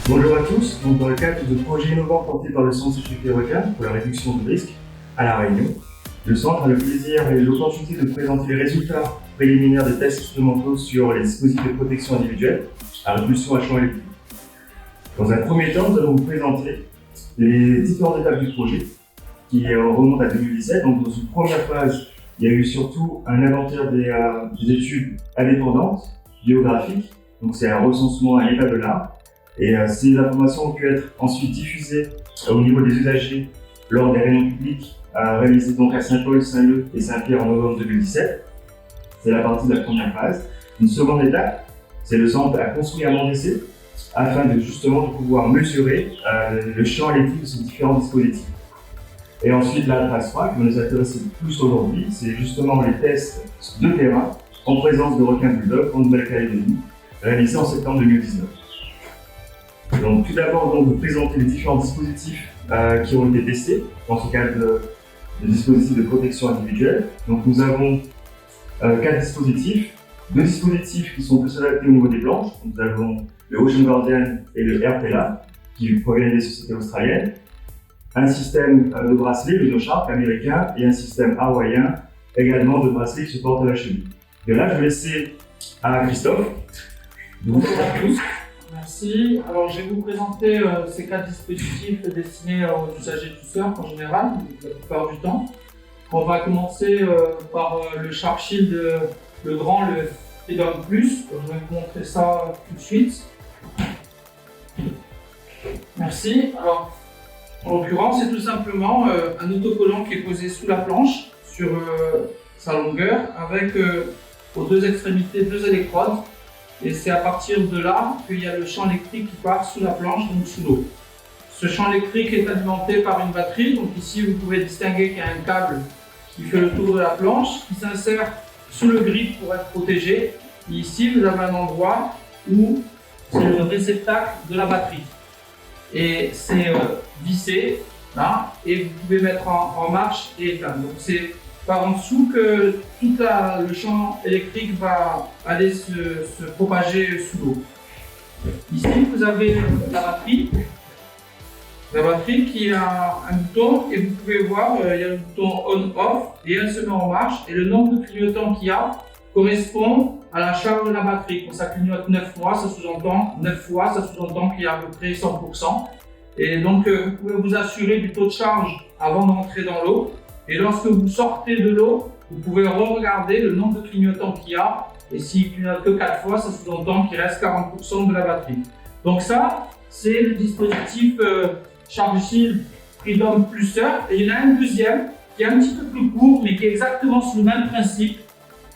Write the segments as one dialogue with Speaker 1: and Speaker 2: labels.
Speaker 1: Bonjour à tous, donc dans le cadre de projets innovants portés par le Centre Sécurité Requin pour la réduction du risque à La Réunion, le Centre a le plaisir et l'opportunité de présenter les résultats préliminaires des tests expérimentaux sur les dispositifs de protection individuelle à répulsion à champ électrique. Dans un premier temps, nous allons vous présenter les différentes étapes du projet qui remontent à 2017. Donc dans une première phase, il y a eu surtout un inventaire des études indépendantes, géographiques, donc c'est un recensement à l'état de l'art. Et ces informations ont pu être ensuite diffusées au niveau des usagers lors des réunions publiques réalisées donc à Saint-Paul, Saint-Leu et Saint-Pierre en novembre 2017. C'est la partie de la première phase. Une seconde étape, c'est le centre a construit un banc d'essai afin de justement de pouvoir mesurer le champ électrique de ces différents dispositifs. Et ensuite, la phase 3, qui va nous intéresser plus aujourd'hui, c'est justement les tests de terrain en présence de requins bulldogs en Nouvelle-Calédonie, réalisés en septembre 2019. Donc, tout d'abord, vous présenter les différents dispositifs qui ont été testés dans ce cadre de dispositifs de protection individuelle. Donc, nous avons 4 dispositifs, 2 dispositifs qui sont plus adaptés au niveau des planches. Nous avons le Ocean Guardian et le RPLA, qui proviennent des sociétés australiennes. Un système de bracelet, le No-Shark américain, et un système hawaïen, également de bracelet qui se porte à la cheville. Et là, je vais laisser à Christophe.
Speaker 2: Bonjour à tous. Merci. Alors, je vais vous présenter ces 4 dispositifs destinés aux usagers du surf en général, la plupart du temps. On va commencer par le Shark Shield, le grand, le Freedom Plus. Je vais vous montrer ça tout de suite. Merci. Alors, en l'occurrence, c'est tout simplement un autocollant qui est posé sous la planche, sur sa longueur, avec aux 2 extrémités 2 électrodes. Et c'est à partir de là qu'il y a le champ électrique qui part sous la planche, donc sous l'eau. Ce champ électrique est alimenté par une batterie. Donc ici, vous pouvez distinguer qu'il y a un câble qui fait le tour de la planche, qui s'insère sous le grip pour être protégé. Et ici, vous avez un endroit où c'est le réceptacle de la batterie. Et c'est vissé, là, et vous pouvez mettre en marche et éteindre. Donc c'est par en dessous que tout le champ électrique va aller se propager sous l'eau. Ici, vous avez la batterie. La batterie qui a un bouton, et vous pouvez voir, il y a le bouton on-off, et elle se met en marche, et le nombre de clignotants qu'il y a correspond à la charge de la batterie. Quand ça clignote 9 fois, ça sous-entend qu'il y a à peu près 100%. Et donc, vous pouvez vous assurer du taux de charge avant d'entrer dans l'eau. Et lorsque vous sortez de l'eau, vous pouvez re-regarder le nombre de clignotants qu'il y a. Et s'il clignote que 4 fois, ça sous-entend qu'il reste 40% de la batterie. Donc ça, c'est le dispositif Shark Shield Freedom Pluser. Et il y en a un deuxième qui est un petit peu plus court, mais qui est exactement sur le même principe.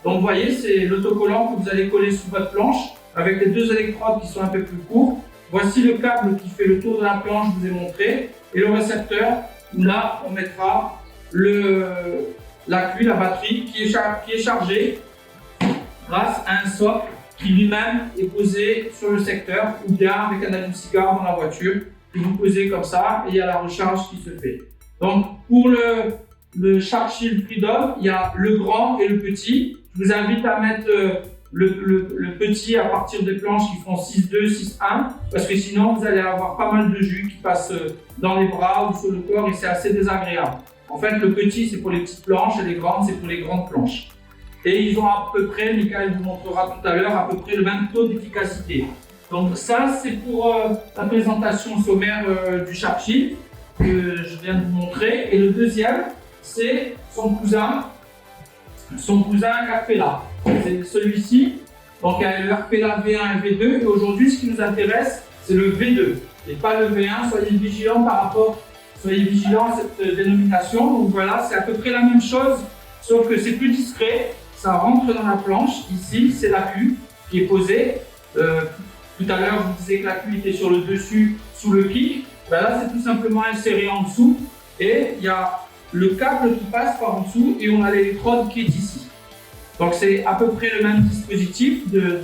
Speaker 2: Donc vous voyez, c'est l'autocollant que vous allez coller sous votre planche avec les 2 électrodes qui sont un peu plus courts. Voici le câble qui fait le tour de la planche, je vous ai montré, et le récepteur où là on mettra la batterie qui est chargée grâce à un socle qui lui-même est posé sur le secteur ou bien avec un allume-cigare dans la voiture que vous posez comme ça et il y a la recharge qui se fait. Donc pour le Shark Shield Freedom, il y a le grand et le petit. Je vous invite à mettre le petit à partir des planches qui font 6,2, 6,1 parce que sinon vous allez avoir pas mal de jus qui passe dans les bras ou sur le corps et c'est assez désagréable. En fait, le petit c'est pour les petites planches et les grandes c'est pour les grandes planches. Et ils ont à peu près, Michael vous montrera tout à l'heure, à peu près le même taux d'efficacité. Donc ça c'est pour la présentation sommaire du Shark Shield que je viens de vous montrer. Et le deuxième, c'est son cousin RPLA. C'est celui-ci. Donc il y a le RPLA V1 et V2. Et aujourd'hui, ce qui nous intéresse, c'est le V2 et pas le V1. Soyez vigilants à cette dénomination. Donc voilà, c'est à peu près la même chose, sauf que c'est plus discret. Ça rentre dans la planche. Ici, c'est la queue qui est posée. Tout à l'heure, je vous disais que la queue était sur le dessus, sous le kick. Ben là, c'est tout simplement inséré en dessous. Et il y a le câble qui passe par en dessous et on a l'électrode qui est ici. Donc c'est à peu près le même dispositif de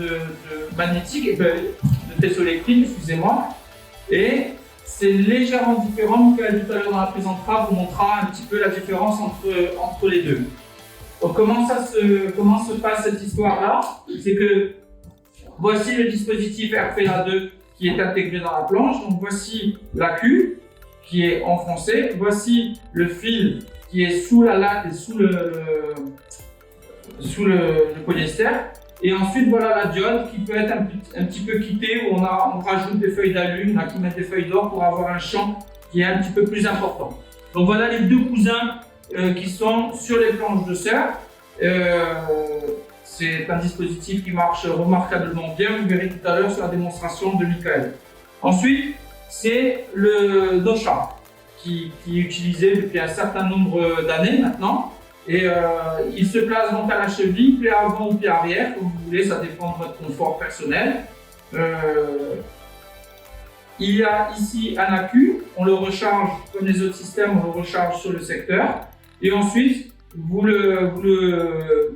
Speaker 2: magnétique, de piezoélectrique, excusez-moi. Et c'est légèrement différent. Michael tout à l'heure dans la présentera vous montrera un petit peu la différence entre les deux. Donc comment se passe cette histoire-là? C'est que voici le dispositif RPLA2 qui est intégré dans la planche. Donc voici la queue qui est enfoncée. Voici le fil qui est sous la latte et sous le polyester. Et ensuite, voilà la diode qui peut être un petit peu quittée, où on rajoute des feuilles d'alune, qui mettent des feuilles d'or pour avoir un champ qui est un petit peu plus important. Donc voilà les deux cousins qui sont sur les planches de serre. C'est un dispositif qui marche remarquablement bien, vous verrez tout à l'heure sur la démonstration de Michael. Ensuite, c'est le no-char qui est utilisé depuis un certain nombre d'années maintenant. Et il se place donc à la cheville, pied avant ou pied arrière, comme vous voulez, ça dépend de votre confort personnel. Il y a ici un accu, on le recharge comme les autres systèmes, on le recharge sur le secteur. Et ensuite, vous le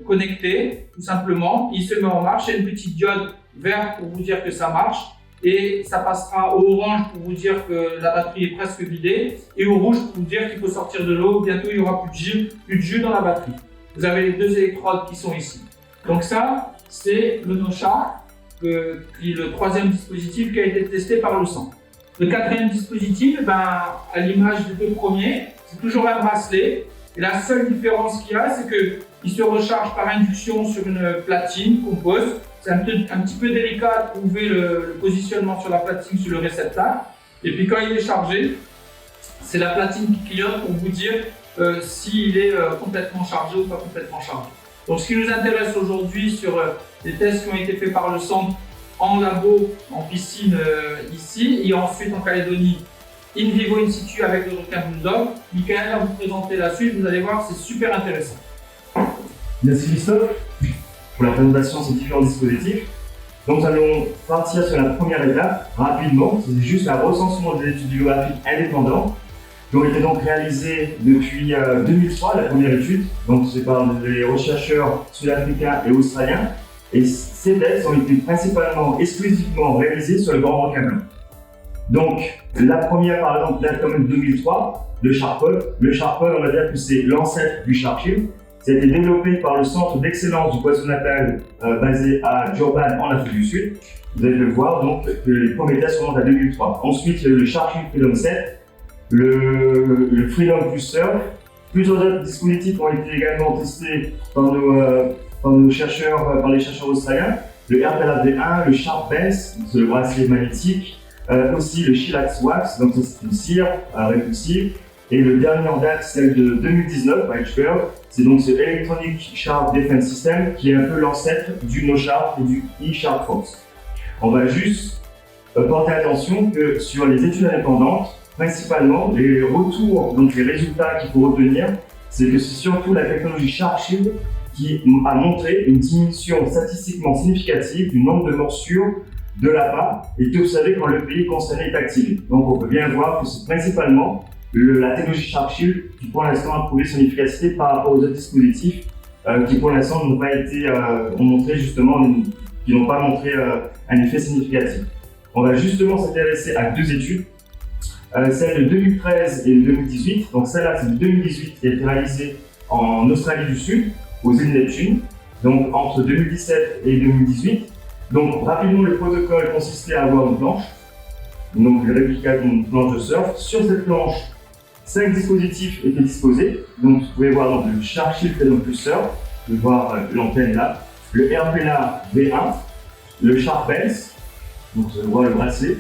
Speaker 2: connectez tout simplement, il se met en marche, il y a une petite diode verte pour vous dire que ça marche. Et ça passera au orange pour vous dire que la batterie est presque vidée et au rouge pour vous dire qu'il faut sortir de l'eau. Bientôt, il n'y aura plus de jus dans la batterie. Vous avez les deux électrodes qui sont ici. Donc ça, c'est le no-char, qui est le troisième dispositif qui a été testé par le sang. Le quatrième dispositif, à l'image des deux premiers, c'est toujours un bracelet. Et la seule différence qu'il y a, c'est qu'il se recharge par induction sur une platine qu'on pose. C'est un petit peu délicat de trouver le positionnement sur la platine, sur le réceptacle. Et puis quand il est chargé, c'est la platine qui clignote pour vous dire s'il est complètement chargé ou pas complètement chargé. Donc ce qui nous intéresse aujourd'hui sur les tests qui ont été faits par le centre en labo, en piscine ici, et ensuite en Calédonie, in vivo, in situ avec le requin bulldog. Michael va vous présenter la suite, vous allez voir, c'est super intéressant.
Speaker 1: Merci Christophe pour la présentation de ces différents dispositifs. Donc nous allons partir sur la première étape rapidement, c'est juste un recensement des études bibliographiques indépendantes qui ont été donc réalisées depuis 2003, la première étude, donc c'est par les chercheurs sud-africains et australiens. Et ces tests ont été principalement, exclusivement réalisés sur le grand requin blanc. Donc la première par exemple date quand même de 2003, le Sharpole. Le Sharpole, on va dire que c'est l'ancêtre du Sharpshield. Ça a été développé par le Centre d'excellence du poisson natal basé à Durban en Afrique du Sud. Vous allez le voir donc que les premiers tests remontent à 2003. Ensuite, il y a eu le Sharpshield Freedom 7, le Freedom Plus Surf. Plusieurs autres dispositifs ont été également testés par les chercheurs australiens. Le RPLA V1, le Sharp Bass, c'est le bracelet magnétique, aussi le Chillax Wax, donc c'est une cire répulsive. Et le dernier en date, celle de 2019 by Bird, c'est donc ce Electronic Sharp Defense System qui est un peu l'ancêtre du No-Sharp et du E-Sharp Force. On va juste porter attention que sur les études indépendantes, principalement les retours, donc les résultats qu'il faut retenir, c'est que c'est surtout la technologie Sharpshield qui a montré une diminution statistiquement significative du nombre de morsures de lapins et que vous savez quand le pays concerné est activé. Donc on peut bien voir que c'est principalement la technologie Sharpshield qui pour l'instant a prouvé son efficacité par rapport aux autres dispositifs qui pour l'instant n'ont pas été qui n'ont pas montré un effet significatif. On va justement s'intéresser à deux études, celle de 2013 et de 2018. Donc celle-là c'est de 2018 qui a été réalisée en Australie du Sud, aux îles Neptune, donc entre 2017 et 2018. Donc rapidement le protocole consistait à avoir une planche, donc le réplica d'une planche de surf. Sur cette planche, 5 dispositifs étaient disposés. Donc vous pouvez voir donc, le Sharpshield Freedom Plus Surf, vous pouvez voir l'antenne là, le RPLA V1, le Sharp Bass, donc vous voyez le bracelet,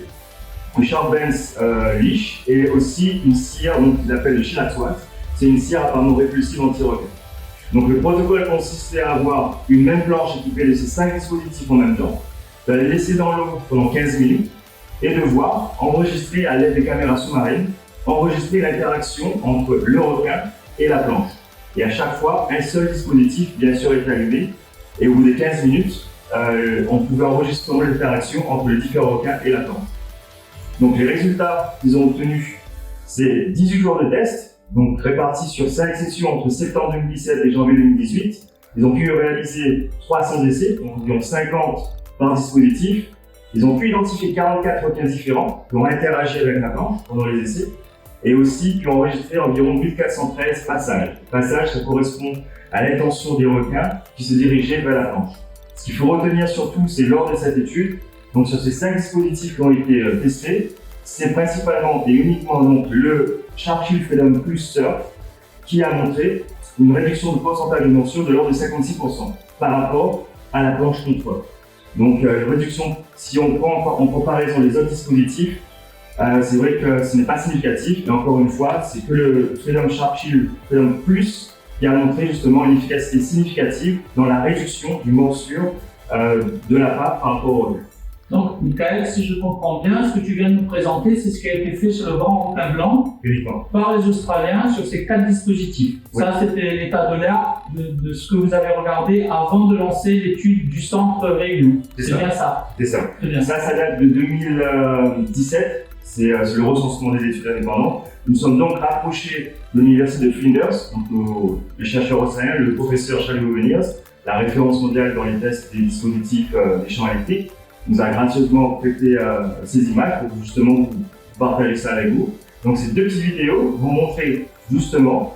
Speaker 1: le Sharp Bass leash et aussi une cire qu'ils appellent le Chillax Wax. C'est une cire apparemment répulsive anti-requin. Donc le protocole consistait à avoir une même planche équipée de ces 5 dispositifs en même temps, de la laisser dans l'eau pendant 15 minutes et de voir, enregistrer à l'aide des caméras sous-marines, enregistrer l'interaction entre le requin et la planche. Et à chaque fois, un seul dispositif bien sûr est allumé et au bout des 15 minutes, on pouvait enregistrer l'interaction entre les différents requins et la planche. Donc les résultats qu'ils ont obtenus, c'est 18 jours de test, donc répartis sur 5 sessions entre septembre 2017 et janvier 2018. Ils ont pu réaliser 300 essais, donc environ 50 par dispositif. Ils ont pu identifier 44 requins différents qui ont interagi avec la planche pendant les essais et aussi pu enregistrer environ 1413 passages. Passages, ça correspond à l'intention des requins qui se dirigeaient vers la planche. Ce qu'il faut retenir surtout, c'est lors de cette étude, Donc sur ces 5 dispositifs qui ont été testés, c'est principalement et uniquement donc, le Sharp-Shield Freedom Plus Surf qui a montré une réduction de pourcentage de morsure de l'ordre de 56% par rapport à la planche contrôle. Donc réduction, si on prend en comparaison les autres dispositifs, c'est vrai que ce n'est pas significatif, et encore une fois, c'est que le Freedom Sharp-Shield Freedom Plus qui a montré justement une efficacité significative dans la réduction du morsure de la patte par rapport au regard.
Speaker 2: Donc, Michael, si je comprends bien, ce que tu viens de nous présenter, c'est ce qui a été fait sur le grand requin blanc
Speaker 1: Uniquement.
Speaker 2: par les Australiens sur ces 4 dispositifs. Oui. Ça, c'était l'état de l'art de ce que vous avez regardé avant de lancer l'étude du centre Réunion. C'est bien ça.
Speaker 1: C'est ça. Bien. Ça date de 2017. C'est le recensement des études indépendantes. Nous sommes donc rapprochés de l'université de Flinders, donc les chercheurs australiens, le professeur Charlie Weniers, la référence mondiale dans les tests des dispositifs des champs électriques, nous a gracieusement prêté ces images pour justement vous partager ça avec vous. Donc ces 2 petites vidéos vont montrer justement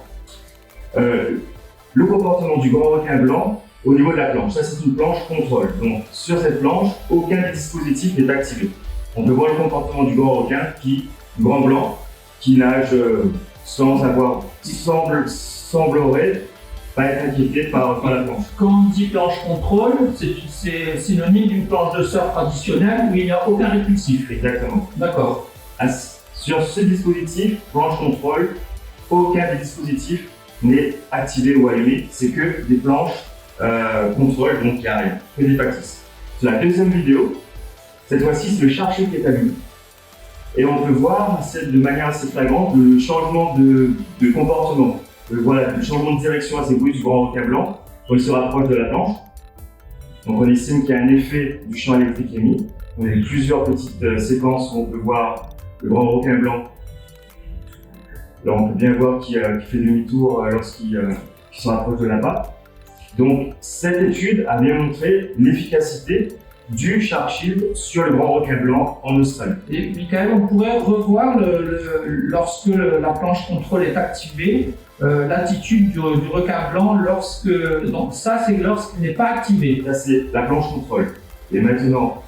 Speaker 1: le comportement du grand requin blanc au niveau de la planche. Ça, c'est une planche contrôle. Donc sur cette planche, aucun des dispositifs n'est activé. On peut voir le comportement du grand requin, du grand blanc, qui nage sans avoir, qui semblerait pas être inquiété par la planche.
Speaker 2: Quand on dit planche contrôle, c'est synonyme d'une planche de surf traditionnelle où il n'y a aucun répulsif.
Speaker 1: Exactement.
Speaker 2: D'accord.
Speaker 1: Sur ce dispositif, planche contrôle, aucun des dispositifs n'est activé ou allumé. C'est que des planches contrôle, donc il n'y a rien, que des factices. Sur la deuxième vidéo, cette fois-ci, c'est le Sharp-Shield qui est allumé. Et on peut voir de manière assez flagrante le changement de comportement. Voilà, le changement de direction assez brusque du grand requin blanc quand il se rapproche de la planche. Donc on estime qu'il y a un effet du champ électrique émis. On a plusieurs petites séquences où on peut voir le grand requin blanc. Là on peut bien voir qu'il fait demi-tour lorsqu'il se rapproche de la patte. Donc cette étude a bien montré l'efficacité du Sharp-Shield sur le grand requin blanc en Australie.
Speaker 2: Et Michael, on pourrait revoir lorsque la planche contrôle est activée, l'attitude du requin blanc lorsque. Donc ça, c'est lorsqu'il n'est pas activé.
Speaker 1: Là, c'est la planche contrôle. Et maintenant,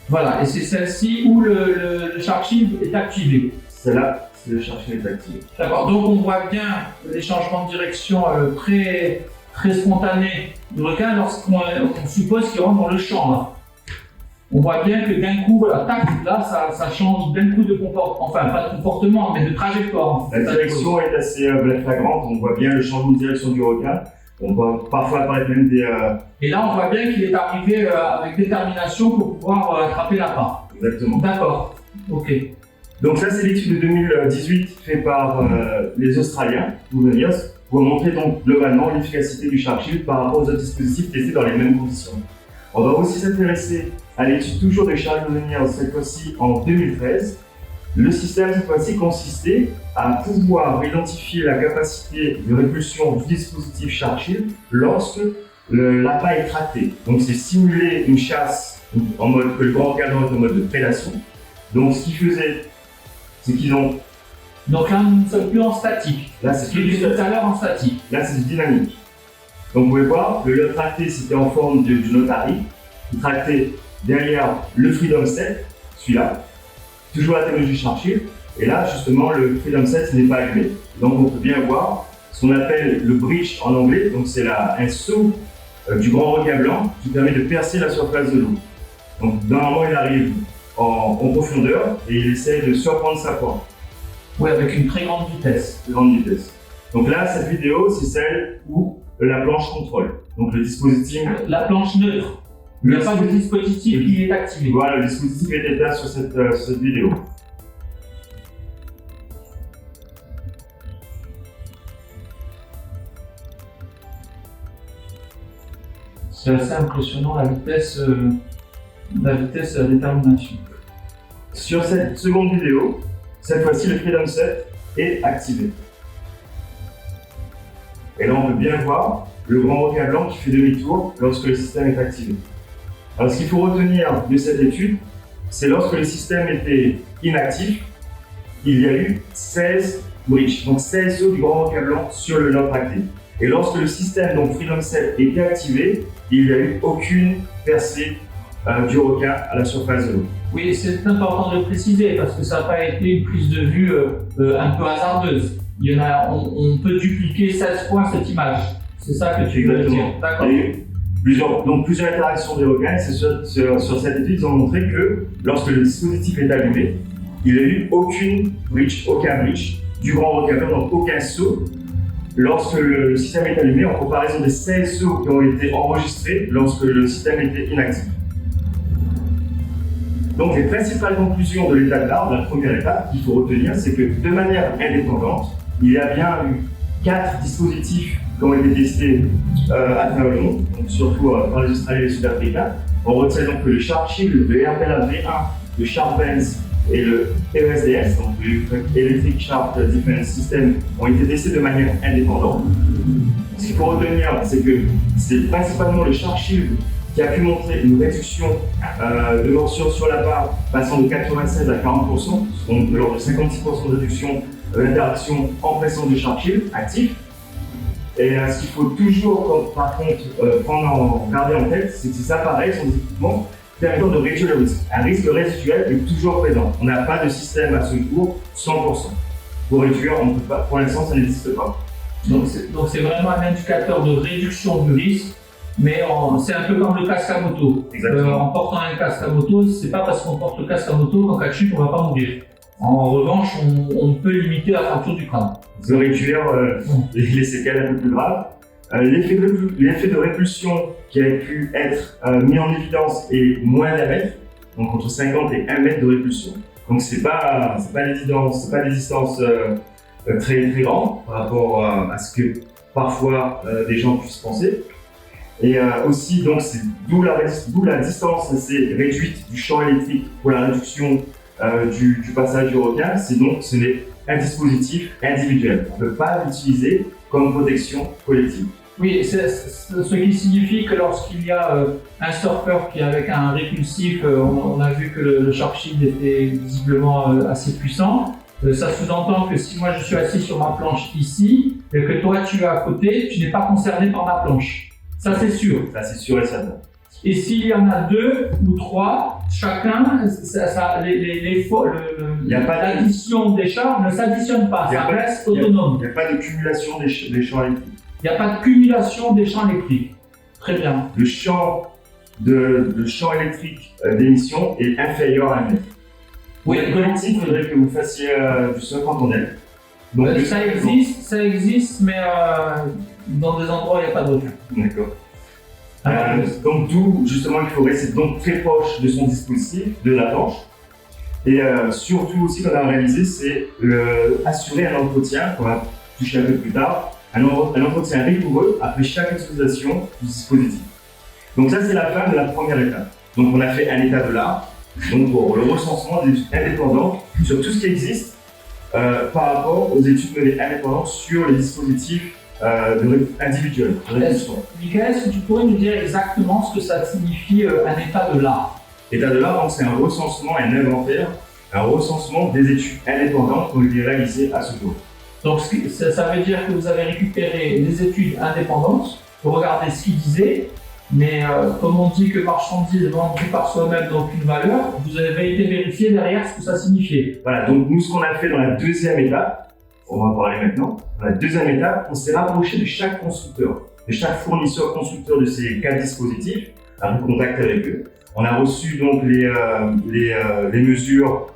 Speaker 2: voilà, et c'est celle-ci où le Sharp-Shield est activé.
Speaker 1: Celle-là, c'est le Sharp-Shield est activé.
Speaker 2: D'accord, donc on voit bien les changements de direction très spontanés du requin lorsqu'on suppose qu'il rentre dans le champ. Là. On voit bien que d'un coup, voilà, tac, là, ça change d'un coup de comportement, enfin pas de comportement, mais de trajectoire.
Speaker 1: La direction est assez flagrante, on voit bien le changement de direction du requin. On voit parfois apparaître même des...
Speaker 2: Et là, on voit bien qu'il est arrivé avec détermination pour pouvoir attraper la part.
Speaker 1: Exactement.
Speaker 2: D'accord, ok.
Speaker 1: Donc ça, c'est l'étude de 2018 faite par les Australiens, Weniers, pour montrer donc globalement l'efficacité du Sharp-Shield par rapport aux autres dispositifs testés dans les mêmes conditions. On va aussi s'intéresser à l'étude toujours de Charles Weniers, cette fois-ci en 2013. Le système, cette fois-ci, consistait à pouvoir identifier la capacité de répulsion du dispositif Sharp-Shield lorsque l'appât est tracté. Donc c'est simuler une chasse en mode que le grand requin est en mode de prédation. Donc ce qu'ils faisaient, c'est qu'ils ont...
Speaker 2: Donc là, nous ne sommes plus en statique.
Speaker 1: Là, c'est plus
Speaker 2: tout à l'heure en statique.
Speaker 1: Là, c'est du dynamique. Donc vous pouvez voir, le lot tracté, c'était en forme du notari. Il tractait derrière le Freedom 7, celui-là, toujours la technologie Sharp-Shield. Et là, justement, le Freedom 7 n'est pas allumé. Donc on peut bien voir ce qu'on appelle le breach en anglais. Donc c'est un saut du grand requin blanc qui permet de percer la surface de l'eau. Donc normalement, il arrive en profondeur et il essaie de surprendre sa proie.
Speaker 2: Oui, avec une très grande vitesse.
Speaker 1: Donc là, cette vidéo, c'est celle où la planche contrôle. Donc le dispositif...
Speaker 2: La planche neutre. Il n'y a pas de dispositif qui est activé.
Speaker 1: Voilà, le dispositif est là sur cette vidéo.
Speaker 2: C'est assez impressionnant la vitesse de la détermination.
Speaker 1: Sur cette seconde vidéo, cette fois-ci, le Freedom 7 est activé. Et là, on peut bien voir le grand requin blanc qui fait demi-tour lorsque le système est activé. Alors, ce qu'il faut retenir de cette étude, c'est lorsque le système était inactif, il y a eu 16 breaches, donc 16 sauts du grand requin blanc sur le lot tracté. Et lorsque le système, donc Freedom 7, était activé, il n'y a eu aucune percée du requin à la surface de l'eau.
Speaker 2: Oui, c'est important de le préciser parce que ça n'a pas été une prise de vue un peu hasardeuse. Il y en a, on peut dupliquer 16 fois cette image. C'est ça que tu veux dire. D'accord.
Speaker 1: Il y a eu plusieurs interactions des requins. Et sur cette étude, ils ont montré que lorsque le dispositif est allumé, il n'y a eu aucun breach du grand requin, donc aucun saut. Lorsque le système est allumé, en comparaison des 16 sauts qui ont été enregistrés lorsque le système était inactif. Donc les principales conclusions de l'état de l'art, la première étape qu'il faut retenir, c'est que de manière indépendante, il y a bien eu 4 dispositifs qui ont été testés à travers le monde, donc surtout par les Australiens et les Sud-Africains. On retient donc que le Sharp Shield, le RPLA V1, le Sharp Benz et le ESDS, donc le Electric Sharp Defense System, ont été testés de manière indépendante. Ce qu'il faut retenir, c'est que c'est principalement le Sharp Shield qui a pu montrer une réduction de morsures sur la barre passant de 96 à 40%, donc lors de 56% de réduction d'interaction en présence du Sharp Shield actif. Et ce qu'il faut toujours, par contre, garder en tête, c'est que ces appareils sont des équipements permettant de réduire le risque. Un risque résiduel est toujours présent. On n'a pas de système à ce jour 100%. Pour réduire, on ne peut pas, pour l'instant, ça n'existe pas.
Speaker 2: Donc c'est vraiment un indicateur de réduction du risque, mais c'est un peu comme le casque à moto. En portant un casque à moto, c'est pas parce qu'on porte le casque à moto qu'en cas de chute, on ne va pas mourir. En revanche, on peut limiter la fracture du crâne.
Speaker 1: De réduire les séquelles un peu plus graves. L'effet de répulsion qui a pu être mis en évidence est moins d'1 mètre, donc entre 50 et 1 mètre de répulsion. Donc c'est pas des distances très très grandes par rapport à ce que parfois des gens puissent penser. Et aussi, donc, c'est d'où la distance assez réduite du champ électrique pour la réduction du passage du requin. Ce n'est un dispositif individuel. On ne peut pas l'utiliser comme protection collective.
Speaker 2: Oui, ce qui signifie que lorsqu'il y a un surfeur qui est avec un répulsif, on a vu que le Sharp Shield était visiblement assez puissant. Ça sous-entend que si moi je suis assis sur ma planche ici, et que toi tu es à côté, tu n'es pas concerné par ma planche. Ça c'est sûr.
Speaker 1: Ça c'est sûr et certain.
Speaker 2: Et s'il y en a 2 ou 3, chacun, l'addition des champs ne s'additionne pas, ça reste autonome.
Speaker 1: Il n'y a pas de cumulation des champs électriques.
Speaker 2: Il n'y a pas de cumulation des champs électriques. Très bien.
Speaker 1: Le champ électrique d'émission est inférieur à 1 mètre.
Speaker 2: Oui,
Speaker 1: il faudrait que vous fassiez du surf en tandem.
Speaker 2: Ça existe, mais dans des endroits où il n'y a pas de requin.
Speaker 1: D'accord. Donc d'où justement il faut rester donc très proche de son dispositif, de la planche. Et surtout aussi qu'on a réalisé, c'est assurer un entretien, qu'on va toucher un peu plus tard, un entretien rigoureux après chaque utilisation du dispositif. Donc ça c'est la fin de la première étape. Donc on a fait un état de l'art, donc pour le recensement des études indépendantes sur tout ce qui existe par rapport aux études menées indépendantes sur les dispositifs individuels.
Speaker 2: Michael, est-ce que tu pourrais nous dire exactement ce que ça signifie un état de l'art?
Speaker 1: L'état de l'art, c'est un recensement, un inventaire, un recensement des études indépendantes qui ont été réalisées à ce jour.
Speaker 2: Donc ça veut dire que vous avez récupéré les études indépendantes, vous regardez ce qu'ils disaient, mais comme on dit que marchandise vendue par soi-même donc une valeur, vous avez été vérifier derrière ce que ça signifiait.
Speaker 1: Voilà, donc nous ce qu'on a fait dans la deuxième étape, on va en parler maintenant, dans la deuxième étape, on s'est rapproché de chaque constructeur, de chaque fournisseur constructeur de ces 4 dispositifs, a pris contact avec eux. On a reçu donc les mesures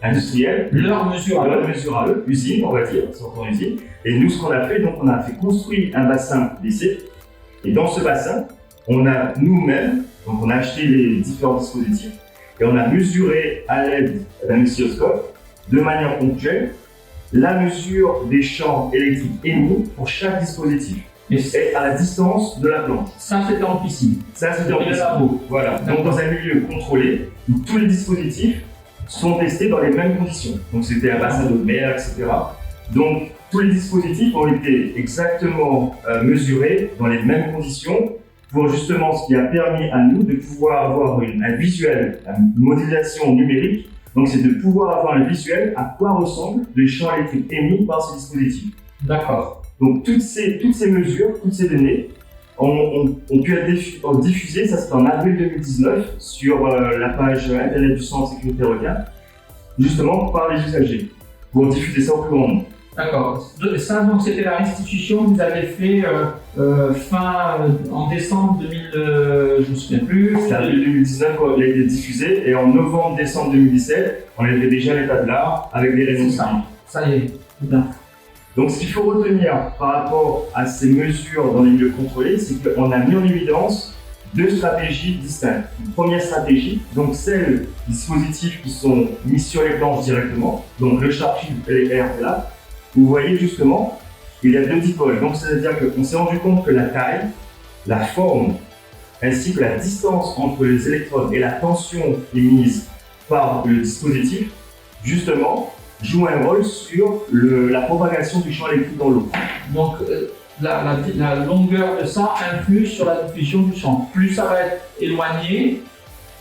Speaker 1: industrielles,
Speaker 2: leurs mesures
Speaker 1: à eux, usine, on va dire, sortant usine. Et nous, ce qu'on a fait, donc on a fait construire un bassin d'essai. Et dans ce bassin, on a nous-mêmes, donc on a acheté les différents dispositifs et on a mesuré à l'aide d'un oscilloscope, de manière ponctuelle, la mesure des champs électriques émis pour chaque dispositif. Et à la distance de la planche.
Speaker 2: Ça, c'était en piscine.
Speaker 1: Ça, c'était en piscine. Voilà. Donc, dans un milieu contrôlé, où tous les dispositifs sont testés dans les mêmes conditions. Donc, c'était un bassin d'eau de mer, etc. Donc, tous les dispositifs ont été exactement mesurés dans les mêmes conditions pour justement ce qui a permis à nous de pouvoir avoir un visuel, une modélisation numérique. Donc, c'est de pouvoir avoir un visuel à quoi ressemblent les champs électriques émis par ces dispositifs.
Speaker 2: D'accord.
Speaker 1: Donc toutes ces mesures, toutes ces données ont pu être diffusées, ça c'était en avril 2019, sur la page internet du Centre de sécurité requin, justement par les usagers, pour diffuser ça au plus grand nombre.
Speaker 2: D'accord. Ça, donc, c'était la restitution que vous avez fait en décembre 2000, je ne me souviens plus.
Speaker 1: C'est avril 2019 quand il a été diffusé, et en novembre-décembre 2017, on avait déjà l'état de l'art avec des résultats.
Speaker 2: Ça y est, bien.
Speaker 1: Donc ce qu'il faut retenir par rapport à ces mesures dans les milieux contrôlés, c'est qu'on a mis en évidence deux stratégies distinctes. Une première stratégie, donc celle des dispositifs qui sont mis sur les planches directement, donc le Sharpshield et les RPLA. Vous voyez justement, il y a deux dipôles. Donc c'est-à-dire qu'on s'est rendu compte que la taille, la forme, ainsi que la distance entre les électrodes et la tension émise par le dispositif, justement, joue un rôle sur la propagation du champ électrique dans l'eau.
Speaker 2: Donc la longueur de ça influe sur la diffusion du champ. Plus ça va être éloigné,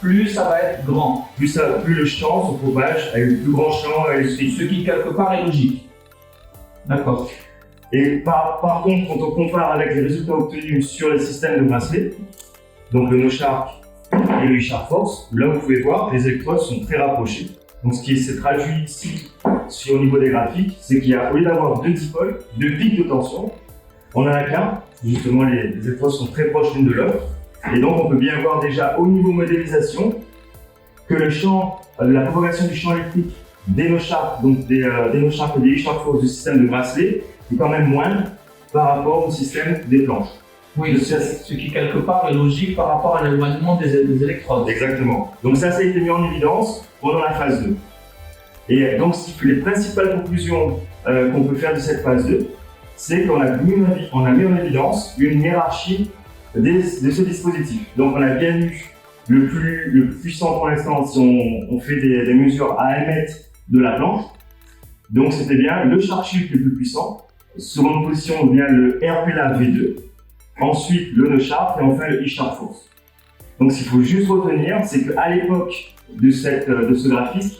Speaker 2: plus ça va être grand.
Speaker 1: Plus le champ se propage avec le plus grand champ électrique.
Speaker 2: Ce qui quelque part est logique. D'accord.
Speaker 1: Et par contre, quand on compare avec les résultats obtenus sur les systèmes de bracelets, donc le NoSharp et le eSharp Force, là vous pouvez voir que les électrodes sont très rapprochées. Donc ce qui s'est traduit ici au niveau des graphiques, c'est qu'il y a, au lieu d'avoir deux dipôles, deux pics de tension, on en a qu'un. Justement, les électrodes sont très proches l'une de l'autre. Et donc on peut bien voir déjà au niveau modélisation que la propagation du champ électrique des NoSharp, donc des NoSharp et des eSharp Force du système de bracelet, est quand même moindre par rapport au système des planches.
Speaker 2: Oui, ce qui quelque part est logique par rapport à l'éloignement des électrodes.
Speaker 1: Exactement. Donc ça a été mis en évidence pendant la phase 2. Et donc les principales conclusions qu'on peut faire de cette phase 2, c'est qu'on a mis en évidence une hiérarchie de ce dispositif. Donc on a bien eu le plus puissant pour l'instant si on fait des mesures à 1 mètre de la planche. Donc c'était bien le Sharpshield le plus puissant. Seconde position, on vient le RPLA V2. Ensuite le NoSharp et enfin le eSharp Force. Donc ce qu'il faut juste retenir, c'est qu'à l'époque de ce graphisme,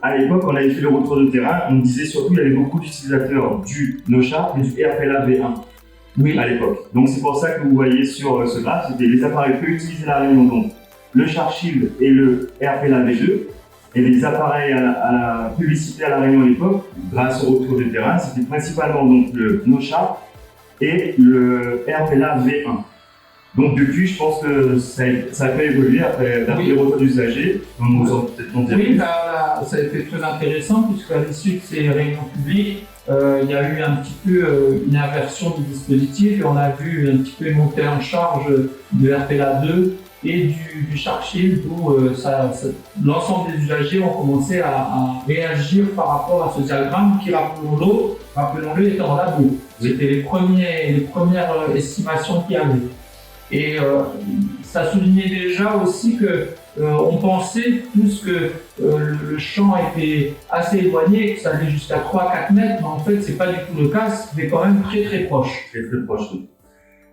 Speaker 1: à l'époque, on avait fait le retour de terrain, on disait surtout qu'il y avait beaucoup d'utilisateurs du NoSharp et du RPLA V1 oui. À l'époque. Donc c'est pour ça que vous voyez sur ce graphe, c'était les appareils que utilisaient la Réunion, donc le Sharpshield et le RPLA V2, et les appareils à la publicité à la Réunion à l'époque, grâce au retour de terrain, c'était principalement donc le NoSharp et le RPLA V1. Donc depuis, je pense que ça a fait évoluer après les retours d'usagers.
Speaker 2: Oui, ça a été très intéressant puisque à l'issue de ces réunions publiques, il y a eu un petit peu une inversion du dispositif et on a vu un petit peu une montée en charge de RPLA 2 et du Sharpshield où l'ensemble des usagers ont commencé à réagir par rapport à ce diagramme qui, rappelons-le, était en labo. C'était les premières estimations qu'il y avait. Et ça soulignait déjà aussi que on pensait tous que le champ était assez éloigné et que ça allait jusqu'à 3-4 mètres, mais en fait c'est pas du tout le cas, c'était quand même très très proche.
Speaker 1: Très très proche, oui.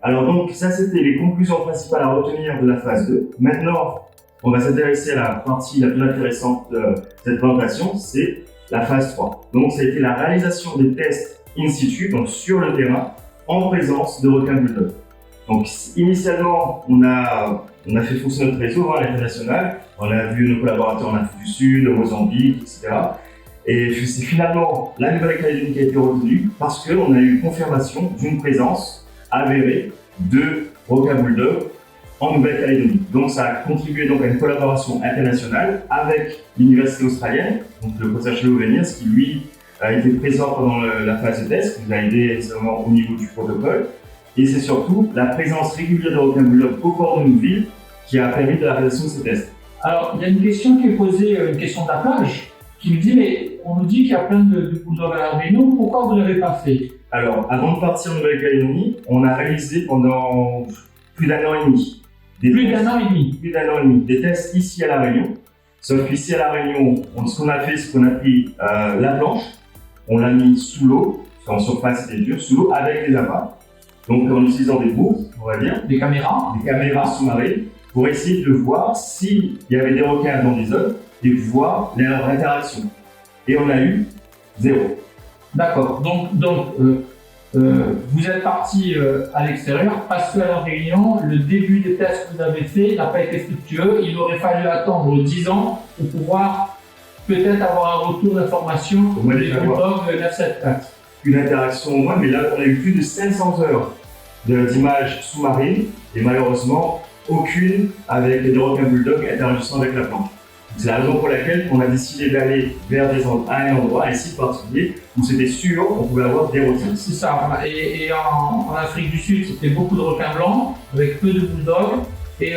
Speaker 1: Alors donc ça c'était les conclusions principales à retenir de la phase 2. Maintenant, on va s'intéresser à la partie la plus intéressante de cette présentation, c'est la phase 3. Donc ça a été la réalisation des tests in situ, donc sur le terrain, en présence de requins bulldog. Donc initialement, on a fait fonctionner notre réseau à l'international. On a vu nos collaborateurs en Afrique du Sud, au Mozambique, etc. Et c'est finalement la Nouvelle-Calédonie qui a été retenue parce qu'on a eu confirmation d'une présence avérée de requins bulldog en Nouvelle-Calédonie. Donc ça a contribué donc à une collaboration internationale avec l'université australienne, donc le professeur Chelou-Véniers, qui lui a été présent pendant la phase de test, qui nous a aidé évidemment au niveau du protocole. Et c'est surtout la présence régulière de requins bulldog au port de Nouville qui a permis de la réalisation de ces tests.
Speaker 2: Alors, il y a une question qui est posée, une question de la plage, qui nous dit, mais on nous dit qu'il y a plein de bulldogs à la Réunion, pourquoi vous ne l'avez pas fait?
Speaker 1: Alors, avant de partir en Nouvelle-Calédonie, on a réalisé pendant plus d'un an et demi.
Speaker 2: Plus d'un an et demi
Speaker 1: des tests ici à la Réunion. Sauf qu'ici à la Réunion, ce qu'on a fait, c'est qu'on a pris la planche, on l'a mis sous l'eau, parce qu'en surface c'était dur, sous l'eau avec les appareils. Donc en utilisant des boules, on va dire,
Speaker 2: des caméras
Speaker 1: sous-marines, pour essayer de voir s'il y avait des requins dans des zones et voir leur interaction. Et on a eu 0.
Speaker 2: D'accord. Donc vous êtes parti à l'extérieur parce qu'à la Réunion, le début des tests que vous avez fait n'a pas été fructueux. Il aurait fallu attendre 10 ans pour pouvoir peut-être avoir un retour d'information
Speaker 1: Moi,
Speaker 2: des
Speaker 1: déjà,
Speaker 2: Bulldogs 974.
Speaker 1: Une interaction au moins, mais là, on a eu plus de 500 heures d'images sous-marines et malheureusement, aucune avec des requins bulldogs interagissant avec la planche. C'est la raison pour laquelle on a décidé d'aller vers un endroit, un site particulier, où c'était sûr qu'on pouvait avoir des requins.
Speaker 2: C'est ça. Et en Afrique du Sud, c'était beaucoup de requins blancs avec peu de bulldogs. Et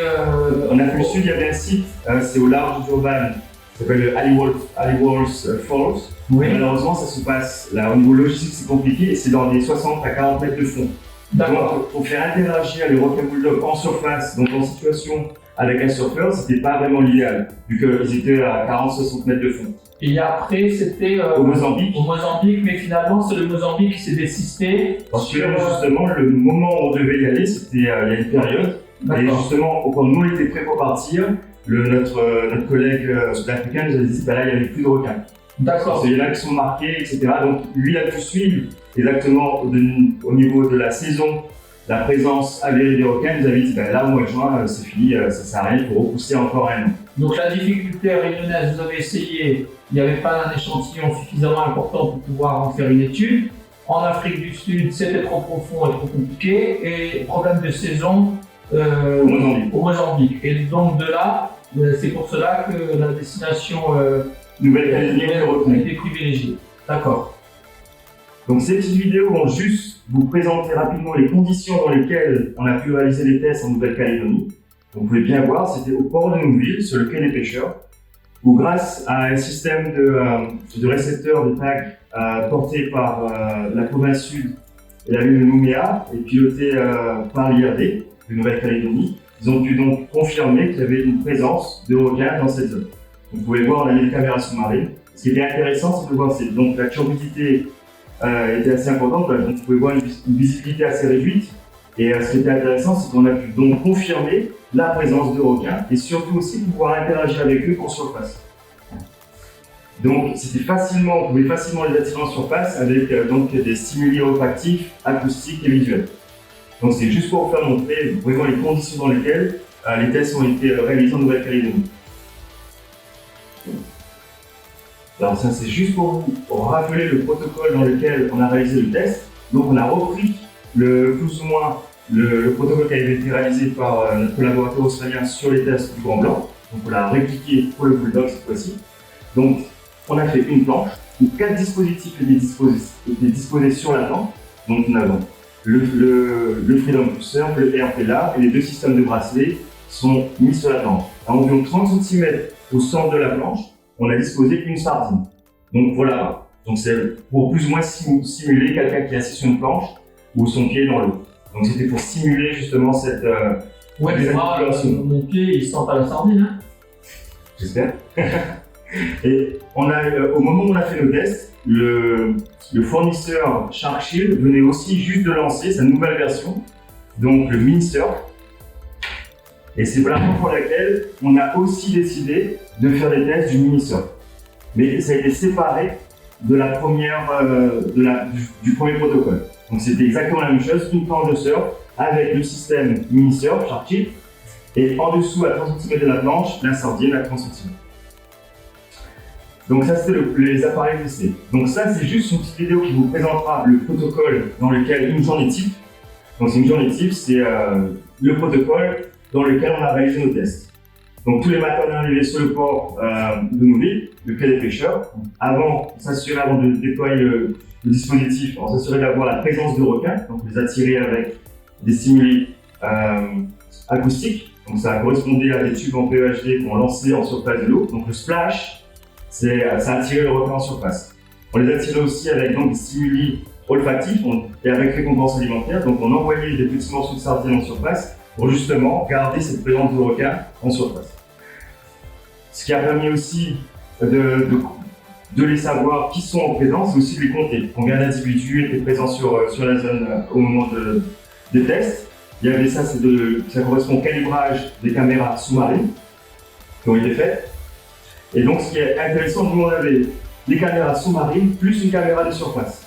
Speaker 1: En Afrique du Sud, il y avait un site, c'est au large du Durban, ça s'appelle le Aliwals Falls.
Speaker 2: oui.
Speaker 1: Malheureusement, ça se passe, là, au niveau logistique, c'est compliqué et c'est dans des 60 à 40 mètres de fond.
Speaker 2: D'accord.
Speaker 1: Donc, pour faire interagir les requins bulldogs en surface, donc en situation avec un surfeur, c'était pas vraiment l'idéal, vu qu'ils étaient à 40-60 mètres de fond.
Speaker 2: Et après, c'était
Speaker 1: Au Mozambique,
Speaker 2: au Mozambique, mais finalement, c'est le Mozambique qui s'est désisté.
Speaker 1: parce que justement, le moment où on devait y aller, c'était il y a une période, et
Speaker 2: D'accord.
Speaker 1: justement, quand nous on était prêts pour partir, notre collègue sud-africain nous a dit bah là, il n'y avait plus de requins. Parce
Speaker 2: D'accord.
Speaker 1: qu'il y en a qui sont marqués, etc. Donc lui, il a pu suivre exactement au niveau de la saison, la présence avérée des requins. Il nous avait dit bah là, au mois de juin, c'est fini, ça sert à rien, il faut repousser encore un an.
Speaker 2: Donc la difficulté réunionnaise, vous avez essayé, il n'y avait pas un échantillon suffisamment important pour pouvoir en faire une étude. En Afrique du Sud, c'était trop profond et trop compliqué. Et problème de saison au Mozambique. Et donc de là, c'est pour cela que la destination
Speaker 1: Nouvelle-Calédonie est
Speaker 2: a
Speaker 1: retenue.
Speaker 2: été privilégiée. D'accord.
Speaker 1: Donc ces petites vidéos vont juste vous présenter rapidement les conditions dans lesquelles on a pu réaliser les tests en Nouvelle-Calédonie. Donc vous pouvez bien voir, c'était au port de Nouville, sur le quai des pêcheurs, où grâce à un système de récepteurs de tags porté par la province sud et la ville de Nouméa et piloté par l'IRD de Nouvelle-Calédonie, ils ont pu donc confirmer qu'il y avait une présence de requins dans cette zone. Donc, vous pouvez voir, on a mis des caméras sous-marines. Ce qui était intéressant, c'est de voir donc la turbidité était assez importante, donc vous pouvez voir une visibilité assez réduite. Et ce qui était intéressant, c'est qu'on a pu donc confirmer la présence de requins et surtout aussi pouvoir interagir avec eux en surface. Donc c'était on pouvait facilement les attirer en surface avec donc des stimuli olfactifs, acoustiques et visuels. Donc c'est juste pour vous faire montrer vraiment les conditions dans lesquelles les tests ont été réalisés en Nouvelle-Calédonie. Alors ça c'est juste pour vous rappeler le protocole dans lequel on a réalisé le test. Donc on a repris plus ou moins le protocole qui avait été réalisé par notre collaborateur australien sur les tests du Grand Blanc. Donc on l'a répliqué pour le Bulldog cette fois-ci. Donc on a fait une planche où 4 dispositifs étaient disposés sur la planche. Donc nous avons le Freedom Surf, le RP là et les 2 systèmes de bracelets sont mis sur la planche. À environ 30 cm au centre de la planche, on a disposé une sardine. Donc voilà, donc c'est pour plus ou moins simuler quelqu'un qui est assis sur une planche ou son pied dans l'eau. Donc c'était pour simuler justement cette
Speaker 2: Ouais, mais moi, mon pied, il sent pas la sardine. Hein.
Speaker 1: J'espère. Et au moment où on a fait le test, le fournisseur Shark Shield venait aussi juste de lancer sa nouvelle version, donc le Mini Surf. Et c'est la raison pour laquelle on a aussi décidé de faire des tests du Mini Surf. Mais ça a été séparé de la première, du premier protocole. Donc c'était exactement la même chose, une planche de surf avec le système Mini Surf Shark Shield et en dessous à 30 cm de la planche, la sardine à 30 cm. Donc ça c'était les appareils testés. Donc ça c'est juste une petite vidéo qui vous présentera le protocole dans lequel une journée type. Donc une journée type, c'est le protocole dans lequel on a réalisé nos tests. Donc tous les matins on est arrivé sur le port de Nouville, le quai des pêcheurs. Avant de déployer le dispositif, on s'assurait d'avoir la présence de requins, donc les attirer avec des stimuli acoustiques. Donc ça correspondait à des tubes en PEHD qu'on lançait en surface de l'eau. Donc le splash, ça attirait le requin en surface. On les attirait aussi avec donc, des stimuli olfactifs et avec récompense alimentaire. Donc on envoyait des petits morceaux de sardines en surface pour justement garder cette présence de requin en surface. Ce qui a permis aussi de les savoir qui sont en présence, mais aussi de les compter. Combien d'individus étaient présents sur la zone au moment des tests. Il y avait ça correspond au calibrage des caméras sous-marines qui ont été faites. Et donc ce qui est intéressant, nous on avait les caméras sous-marines plus une caméra de surface.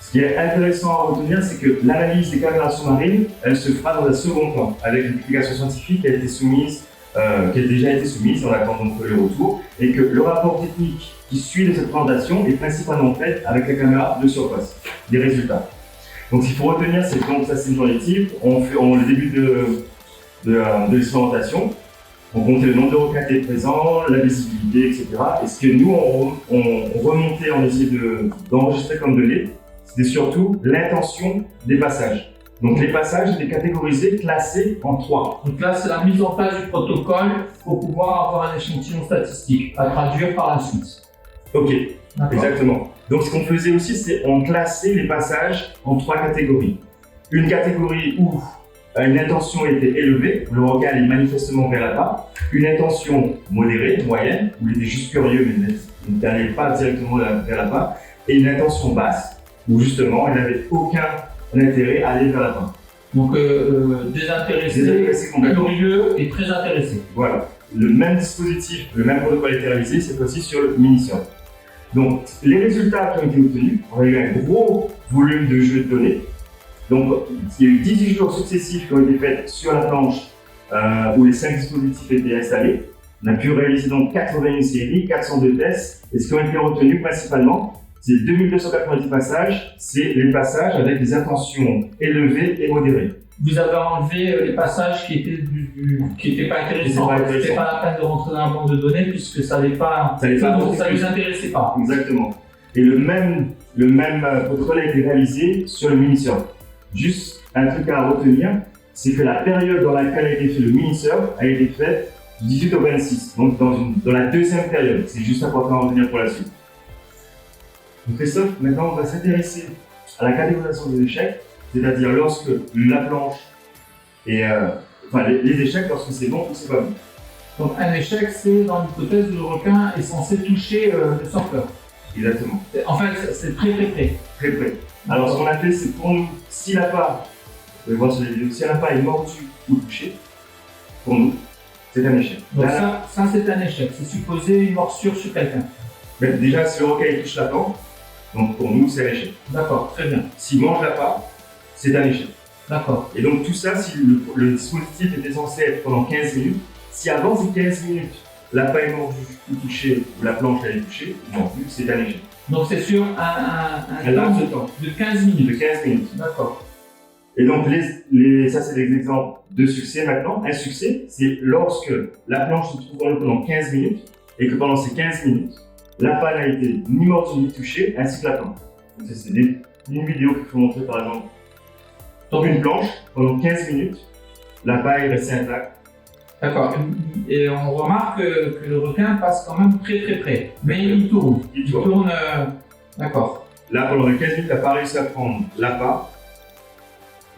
Speaker 1: Ce qui est intéressant à retenir, c'est que l'analyse des caméras sous-marines, elle se fera dans un second temps, avec une publication scientifique qui a été soumise, qui a déjà été soumise, on attend donc le retour, et que le rapport technique qui suit de cette présentation est principalement fait avec la caméra de surface, des résultats. Donc ce qu'il faut retenir, c'est que donc, ça c'est une journée type, le début de l'expérimentation, on comptait le nombre de requins qui étaient présents, la visibilité, etc. Et ce que nous, on remontait, on essayait d'enregistrer comme données, c'était surtout l'intention des passages. Donc les passages étaient catégorisés, classés en 3.
Speaker 2: Donc là, c'est la mise en place du protocole pour pouvoir avoir un échantillon statistique à traduire par la suite.
Speaker 1: Ok, exactement. Donc ce qu'on faisait aussi, c'est on classait les passages en 3 catégories. Une catégorie où une intention était élevée, où le requin allait manifestement vers là-bas. Une intention modérée, moyenne, où il était juste curieux, mais il n'allait pas directement vers là-bas. Et une intention basse, où justement il n'avait aucun intérêt à aller vers là-bas.
Speaker 2: Donc désintéressé, curieux et très intéressé.
Speaker 1: Voilà. Le même dispositif, le même protocole a été réalisé, cette fois-ci sur le mini-SIOM. Donc, les résultats qui ont été obtenus, on a eu un gros volume de jeux de données. Donc, il y a eu 18 jours successifs qui ont été faits sur la planche où les 5 dispositifs étaient installés. On a pu réaliser donc 81 séries, 402 tests. Et ce qui ont été retenus principalement, c'est 2290 passages, c'est les passages avec des intentions élevées et modérées.
Speaker 2: Vous avez enlevé les passages qui étaient pas intéressants. C'était pas la peine de rentrer dans la banque de données puisque ça ne les intéressait pas.
Speaker 1: Exactement. Et le même protocole a été réalisé sur le mini-SIOM. Juste un truc à retenir, c'est que la période dans laquelle a été fait le mini-SIOM a été faite du 18 au 26, donc dans la deuxième période. C'est juste important à retenir pour la suite. Donc Christophe, maintenant on va s'intéresser à la catégorisation des échecs, c'est-à-dire lorsque la planche et les échecs lorsque c'est bon ou c'est pas bon.
Speaker 2: Donc un échec, c'est dans l'hypothèse où le requin est censé toucher le surfeur.
Speaker 1: Exactement.
Speaker 2: En fait, c'est très près.
Speaker 1: Très près. Alors ce qu'on a fait, c'est pour nous, si l'appât, vous pouvez voir sur les vidéos, si l'appât est mordu ou touché, pour nous, c'est un échec.
Speaker 2: Donc là, ça c'est un échec, c'est supposer une morsure sur quelqu'un.
Speaker 1: Mais déjà, si le requin il touche l'appât, donc pour nous, c'est un échec.
Speaker 2: D'accord, très bien.
Speaker 1: S'il mange l'appât, c'est un échec.
Speaker 2: D'accord.
Speaker 1: Et donc tout ça, si le dispositif était censé être pendant 15 minutes, si avant ces 15 minutes, l'appât est mordu ou touché, ou la planche elle est touchée, mordu, c'est un échec.
Speaker 2: Donc c'est sur un laps de temps de 15 minutes.
Speaker 1: De 15 minutes.
Speaker 2: D'accord.
Speaker 1: Et donc ça c'est des exemples de succès maintenant. Un succès, c'est lorsque la planche se trouve dans l'eau pendant 15 minutes et que pendant ces 15 minutes, l'appât n'a été ni mordu ni touché, ainsi que la planche. Donc c'est une vidéo qu'il faut montrer par exemple. Donc une planche, pendant 15 minutes, l'appât est resté intact.
Speaker 2: D'accord. Et on remarque que le requin passe quand même très près. Mais il tourne. Il tourne. D'accord.
Speaker 1: Là, pendant les 15 minutes, il n'a pas réussi à prendre l'appât,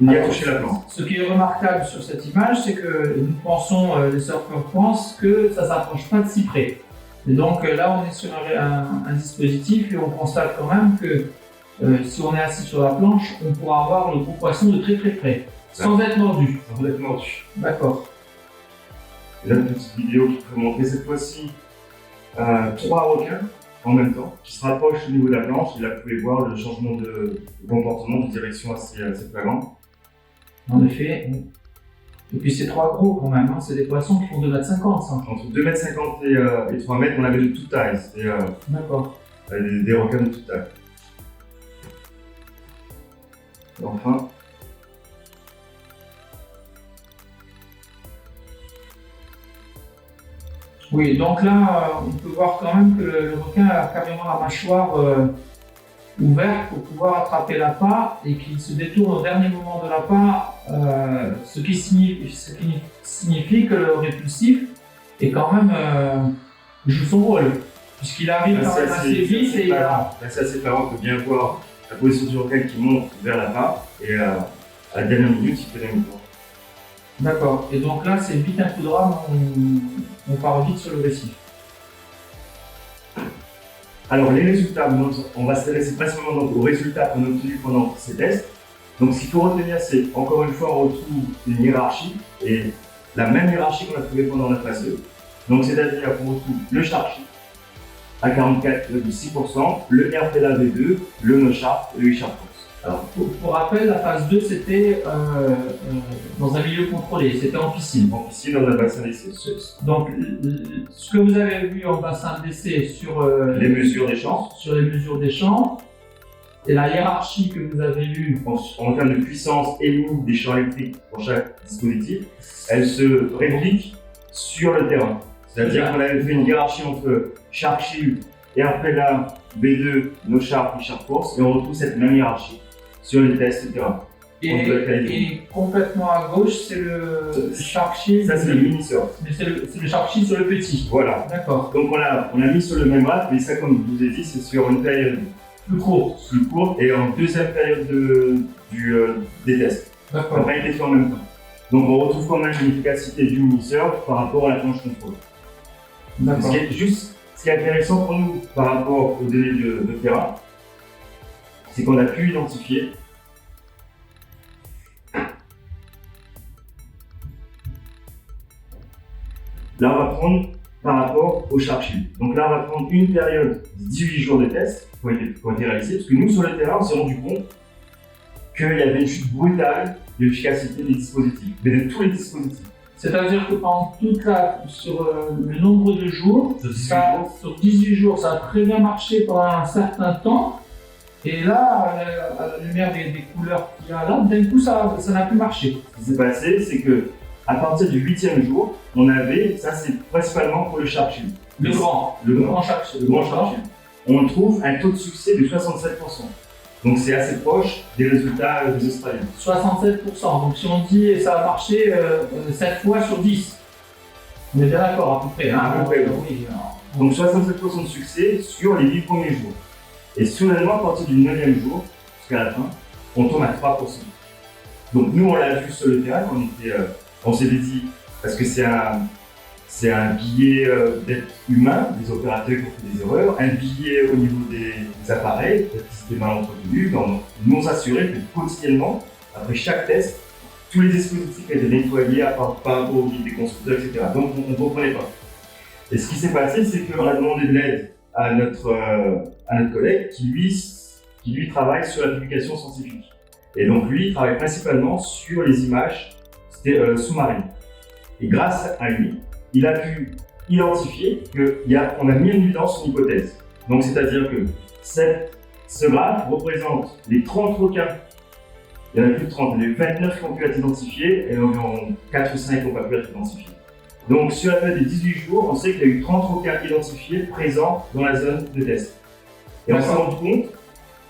Speaker 1: ni à toucher la planche.
Speaker 2: Ce qui est remarquable sur cette image, c'est que nous pensons, les surfeurs pensent que ça ne s'approche pas de si près. Et donc là, on est sur un dispositif et on constate quand même que si on est assis sur la planche, on pourra avoir le gros poisson de très près, sans être mordu.
Speaker 1: Sans être mordu.
Speaker 2: D'accord.
Speaker 1: Et là, une petite vidéo qui peut montrer cette fois-ci 3 requins en même temps qui se rapprochent au niveau de la planche. Et là, vous pouvez voir le changement de comportement, de direction assez flagrant.
Speaker 2: En effet. Et puis c'est 3 gros quand même, hein. C'est des poissons qui font 2,50 m. Ça.
Speaker 1: Entre 2,50 m et 3 m, on avait de toute taille. C'était
Speaker 2: d'accord.
Speaker 1: Des requins de toute taille. Et enfin,
Speaker 2: oui, donc là, on peut voir quand même que le requin a carrément la mâchoire ouverte pour pouvoir attraper l'appât et qu'il se détourne au dernier moment de l'appât, ce qui signifie que le répulsif est quand même joue son rôle, puisqu'il arrive quand même assez vite et
Speaker 1: là, c'est assez flagrant, on peut bien voir la position du requin qui monte vers l'appât et à la dernière minute, il fait la mi-temps.
Speaker 2: D'accord, et donc là, c'est vite un coup de rame, on part vite sur le récif.
Speaker 1: Alors les résultats, on va s'intéresser principalement aux résultats qu'on a obtenus pendant ces tests. Donc ce qu'il faut retenir, c'est encore une fois, on retrouve une hiérarchie, et la même hiérarchie qu'on a trouvée pendant la phase 2. Donc c'est-à-dire qu'on retrouve le Sharpsheet, à 44,6%, le RPLA V2, le NoSharp et le eSharp Force.
Speaker 2: Alors, pour rappel, la phase 2, c'était dans un milieu contrôlé, c'était en piscine.
Speaker 1: En piscine, dans un bassin d'essai.
Speaker 2: Donc, ce que vous avez vu en bassin d'essai sur
Speaker 1: Les mesures des champs,
Speaker 2: sur les mesures des champs, et la hiérarchie que vous avez vue,
Speaker 1: en termes de puissance et limite des champs électriques pour chaque dispositif, elle se réplique sur le terrain. C'est-à-dire qu'on avait fait une hiérarchie entre Sharp Shield, RPLA, V2, NoSharp et Sharp Force, et on retrouve cette même hiérarchie sur les tests terrain.
Speaker 2: et complètement à gauche, c'est le Sharp Shield.
Speaker 1: Ça, c'est le mini-sort.
Speaker 2: Mais c'est le Sharp Shield sur le petit.
Speaker 1: Voilà.
Speaker 2: D'accord.
Speaker 1: Donc on l'a mis sur le même graphe, mais ça, comme je vous ai dit, c'est sur une période
Speaker 2: Plus court.
Speaker 1: plus courte et en deuxième période des tests. Ça n'a
Speaker 2: D'accord.
Speaker 1: pas été fait en même temps. Donc on retrouve quand même une efficacité du mini-sort par rapport à la planche contrôle.
Speaker 2: D'accord.
Speaker 1: Ce qui est intéressant pour nous par rapport aux données de terrain, c'est qu'on a pu identifier là on va prendre par rapport au Sharp Shield. Donc là on va prendre une période de 18 jours de tests qui ont été réalisés, parce que nous sur le terrain on s'est rendu compte qu'il y avait une chute brutale de l'efficacité des dispositifs, mais de tous les dispositifs.
Speaker 2: C'est-à-dire que sur le nombre de jours, sur 18 jours, ça a très bien marché pendant un certain temps. Et là, à la lumière des couleurs qu'il y a là, d'un coup, ça n'a plus marché.
Speaker 1: Ce qui s'est passé, c'est que à partir du 8e jour, on avait, ça c'est principalement pour le Sharp Shield.
Speaker 2: Le grand Sharp Shield.
Speaker 1: On trouve un taux de succès de 67%. Donc c'est assez proche des résultats des Australiens.
Speaker 2: 67%. Donc si on dit ça a marché 7 fois sur 10, on est bien d'accord à peu près. Hein,
Speaker 1: à peu près,
Speaker 2: oui.
Speaker 1: Donc 67% de succès sur les 8 premiers jours. Et soudainement, à partir du 9e jour, jusqu'à la fin, on tombe à 3%. Donc nous, on l'a vu sur le terrain, on s'était dit, parce que c'est un biais d'être humain, des opérateurs qui ont fait des erreurs, un biais au niveau des appareils, peut-être qu'ils étaient mal entretenus. Donc nous, on s'assurait que quotidiennement, après chaque test, tous les dispositifs étaient nettoyés par rapport au guide des constructeurs, etc. Donc on ne comprenait pas. Et ce qui s'est passé, c'est qu'on a demandé de l'aide à notre collègue qui lui travaille sur la publication scientifique. Et donc lui, il travaille principalement sur les images sous-marines. Et grâce à lui, il a pu identifier qu'on a mis en évidence une hypothèse. Donc c'est-à-dire que ce graphe représente les 30 requins. Il y en a plus de 30, il y en a eu 29 qui ont pu être identifiés et environ 4 ou 5 qui n'ont pas pu être identifiés. Donc sur la période des 18 jours, on sait qu'il y a eu 30 requins identifiés présents dans la zone de test. Et on s'est rendu compte.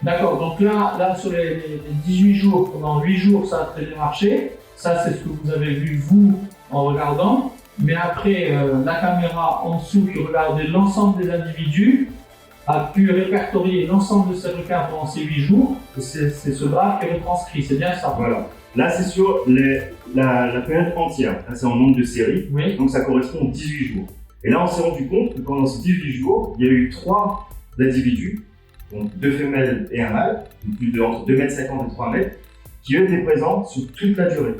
Speaker 2: D'accord, donc là sur les 18 jours, pendant 8 jours, ça a très bien marché. Ça, c'est ce que vous avez vu, vous, en regardant. Mais après, la caméra en dessous qui regardait l'ensemble des individus a pu répertorier l'ensemble de ces requins pendant ces 8 jours. C'est ce graphe qui est retranscrit, c'est bien ça.
Speaker 1: Voilà. Là, c'est sur la période entière. Là, c'est en nombre de séries. Oui. Donc, ça correspond aux 18 jours. Et là, on s'est rendu compte que pendant ces 18 jours, il y a eu 3 individus, donc 2 femelles et un mâle, entre 2,50 m et 3 m, qui eux étaient présents sur toute la durée.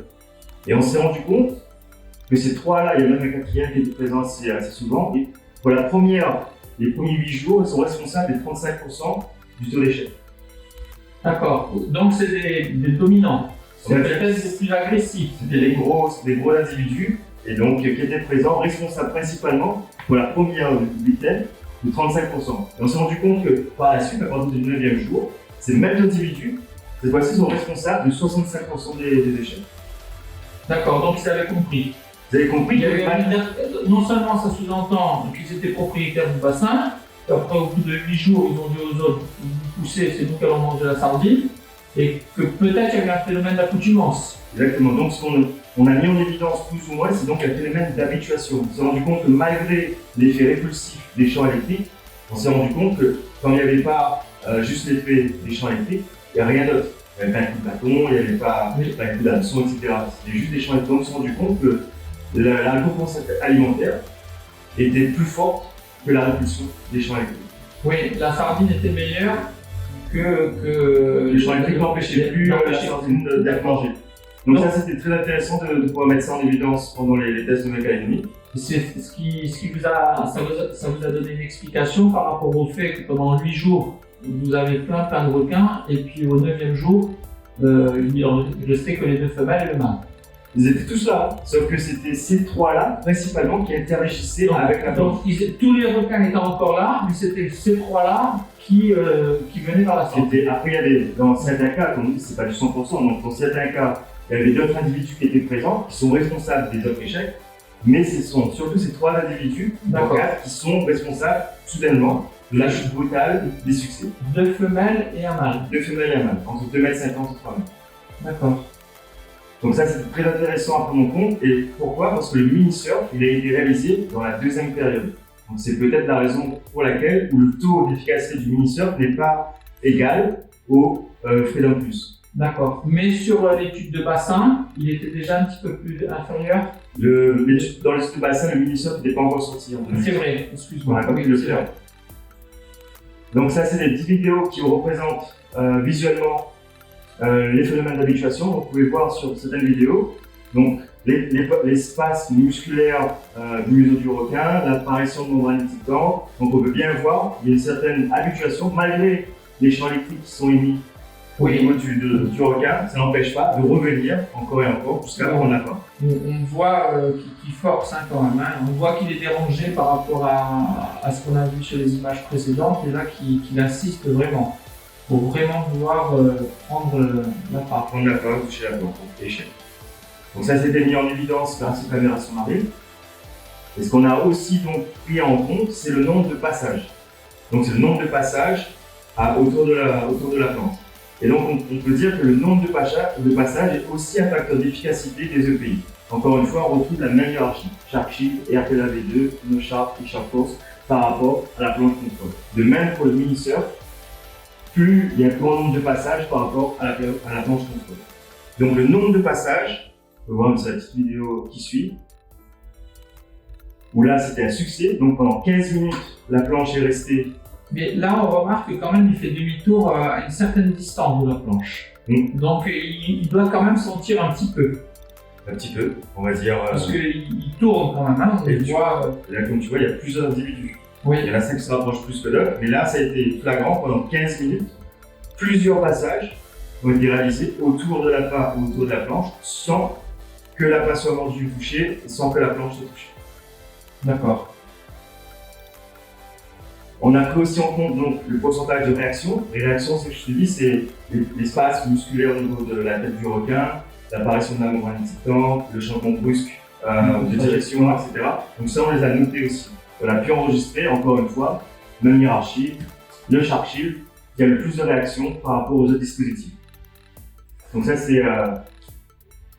Speaker 1: Et on s'est rendu compte que ces 3-là, il y a même un 4e qui était présent assez souvent. Et pour les premiers 8 jours, ils sont responsables des 35% du taux d'échec.
Speaker 2: D'accord. Donc, c'est des dominants. C'est peut-être les plus agressifs.
Speaker 1: C'était des gros individus, et donc qui étaient présents, responsables principalement pour la première huitaine de 35%. Et on s'est rendu compte que par la suite, à partir du 9e jour, ces mêmes individus, cette fois-ci, sont responsables de 65% des échecs.
Speaker 2: D'accord, donc ils avaient compris.
Speaker 1: Vous avez compris
Speaker 2: non seulement ça sous-entend qu'ils étaient propriétaires du bassin, après au bout de 8 jours, ils ont dit aux autres, vous poussez, c'est nous qui allons manger la sardine, et que peut-être il y avait un phénomène d'accoutumance.
Speaker 1: Exactement, donc ce qu'on a mis en évidence plus ou moins, c'est donc un phénomène d'habituation. On s'est rendu compte que malgré l'effet répulsif des champs électriques, on s'est rendu compte que quand il n'y avait pas juste l'effet des champs électriques, il n'y a rien d'autre. Il n'y avait pas un coup de bâton, il n'y avait pas un coup d'hameçon, etc. C'était juste des champs électriques. Donc on s'est rendu compte que la récompense alimentaire était plus forte que la répulsion des champs électriques.
Speaker 2: Oui, la sardine était meilleure que
Speaker 1: les champs électriques n'empêchaient plus la sardine d'être mangée. Donc ça, c'était très intéressant de pouvoir mettre ça en évidence pendant les tests de Nouvelle-Calédonie.
Speaker 2: C'est ça vous a donné une explication par rapport au fait que pendant 8 jours, vous avez plein de requins, et puis au 9e jour, il en restait que les 2 femelles et le mâle.
Speaker 1: Ils étaient tous là, sauf que c'était ces 3-là, principalement, qui interagissaient avec la planche.
Speaker 2: Donc tous les requins étaient encore là, mais c'était ces 3-là qui venaient par la sorte.
Speaker 1: Après, il y avait, dans certains cas, comme on dit, c'est pas du 100%, donc dans certains cas, il y avait d'autres individus qui étaient présents, qui sont responsables des autres échecs, mais ce sont surtout ces 3 individus, qui sont responsables, soudainement, de la chute brutale des succès.
Speaker 2: 2 femelles et un mâle.
Speaker 1: 2 femelles et un mâle, entre 2,50 m et 3 m.
Speaker 2: D'accord.
Speaker 1: Donc ça, c'est très intéressant à prendre en compte. Et pourquoi? Parce que le mini-surf, il a été réalisé dans la 2e période. Donc c'est peut-être la raison pour laquelle où le taux d'efficacité du mini-surf n'est pas égal au Freedom Plus.
Speaker 2: D'accord. Mais sur l'étude de bassin, il était déjà un petit peu plus inférieur.
Speaker 1: Dans l'étude de bassin, le mini-surf n'était pas encore sorti.
Speaker 2: C'est vrai, excuse-moi.
Speaker 1: On n'a pas pu le faire. Donc ça, c'est des 10 vidéos qui représentent visuellement les phénomènes d'habituation. Vous pouvez voir sur certaines vidéos donc l'espace musculaire du museau du requin, l'apparition de membranes excitantes. Donc on peut bien voir il y a une certaine habituation malgré les champs électriques qui sont émis au niveau du requin. Ça n'empêche pas de revenir encore et encore jusqu'à prendre la fin.
Speaker 2: On voit qu'il force quand même. Hein. On voit qu'il est dérangé par rapport à ce qu'on a vu sur les images précédentes et là qu'il insiste vraiment. Pour vraiment vouloir prendre la part.
Speaker 1: Prendre la part, toucher la planche, échec. Donc ça c'était mis en évidence grâce aux caméras sous-marines. Et ce qu'on a aussi donc pris en compte, c'est le nombre de passages. Donc c'est le nombre de passages autour de la planche. Et donc on peut dire que le nombre de passages est aussi un facteur d'efficacité des EPI. Encore une fois, on retrouve la même hiérarchie. Shark Shield, RPLAV2, No Shark et Shark Force par rapport à la planche contrôle. De même pour le mini-surf, plus il y a un grand nombre de passages par rapport à la planche contrôle. Donc le nombre de passages, on peut voir dans la petite vidéo qui suit, où là c'était un succès, donc pendant 15 minutes la planche est restée.
Speaker 2: Mais là on remarque que quand même il fait demi-tour à une certaine distance de la planche. Donc il doit quand même sentir un petit peu.
Speaker 1: Un petit peu, on va dire.
Speaker 2: Parce qu'il tourne quand même, hein,
Speaker 1: et là comme tu vois, il y a plusieurs individus.
Speaker 2: Oui.
Speaker 1: Il y en a 5 qui se rapprochent plus que d'autres, mais là ça a été flagrant pendant 15 minutes. Plusieurs passages ont été réalisés autour de la planche sans que la passe soit mordue du toucher et sans que la planche soit touchée.
Speaker 2: D'accord.
Speaker 1: On a pris aussi en compte donc, le pourcentage de réaction. Les réactions, c'est ce que je te dis, c'est l'espace musculaire au niveau de la tête du requin, l'apparition de la membrane excitante, le changement brusque de direction, etc. Donc ça, on les a notés aussi. On a pu enregistrer, encore une fois, même hiérarchie, le Shark Shield, qui a le plus de réactions par rapport aux autres dispositifs. Donc ça, c'est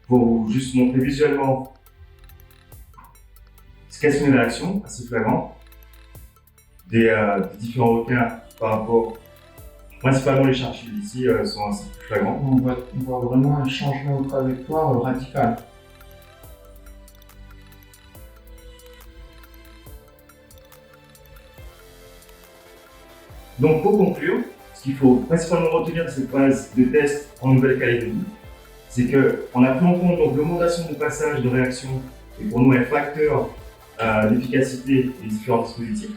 Speaker 1: pour juste montrer visuellement ce qu'est une réaction assez flagrante des différents requins par rapport, principalement les Shark Shield ici, sont assez flagrants.
Speaker 2: On voit vraiment un changement de trajectoire radical.
Speaker 1: Donc pour conclure, ce qu'il faut principalement retenir de cette phase de test en Nouvelle-Calédonie, c'est qu'on a pris en compte l'augmentation de passage de réaction et pour nous un facteur d'efficacité des différents dispositifs.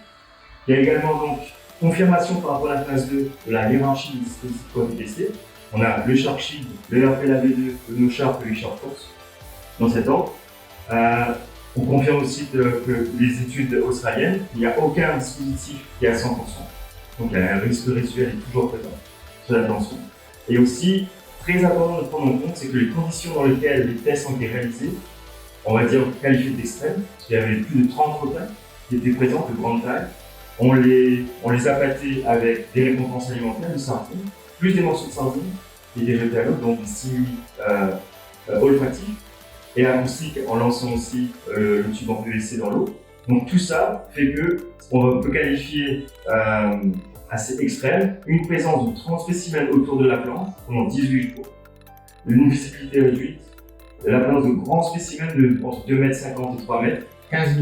Speaker 1: Il y a également donc confirmation par rapport à la phase 2 de la hiérarchie des dispositifs qui ont été testés. On a le Shark Shield, le RPLAV2, le No Shark et le Shark Force dans cet ordre. On confirme aussi que les études australiennes, il n'y a aucun dispositif qui est à 100%. Donc un risque résiduel est toujours présent sur la tension. Et aussi, très important de prendre en compte, c'est que les conditions dans lesquelles les tests ont été réalisés, on va dire qualifiées d'extrêmes, parce qu'il y avait plus de 30 requins qui étaient présents de grande taille. On les a pâtés avec des récompenses alimentaires, de sardines, plus des morceaux de sardines qui étaient jetés à l'eau, donc des stimuli olfactifs, et acoustique en lançant aussi le tube en PVC dans l'eau. Donc tout ça fait qu'on peut qualifier assez extrême une présence de 30 spécimens autour de la planche pendant 18 jours, une visibilité réduite, la présence de grands spécimens de entre 2,50 m et 3 m, 15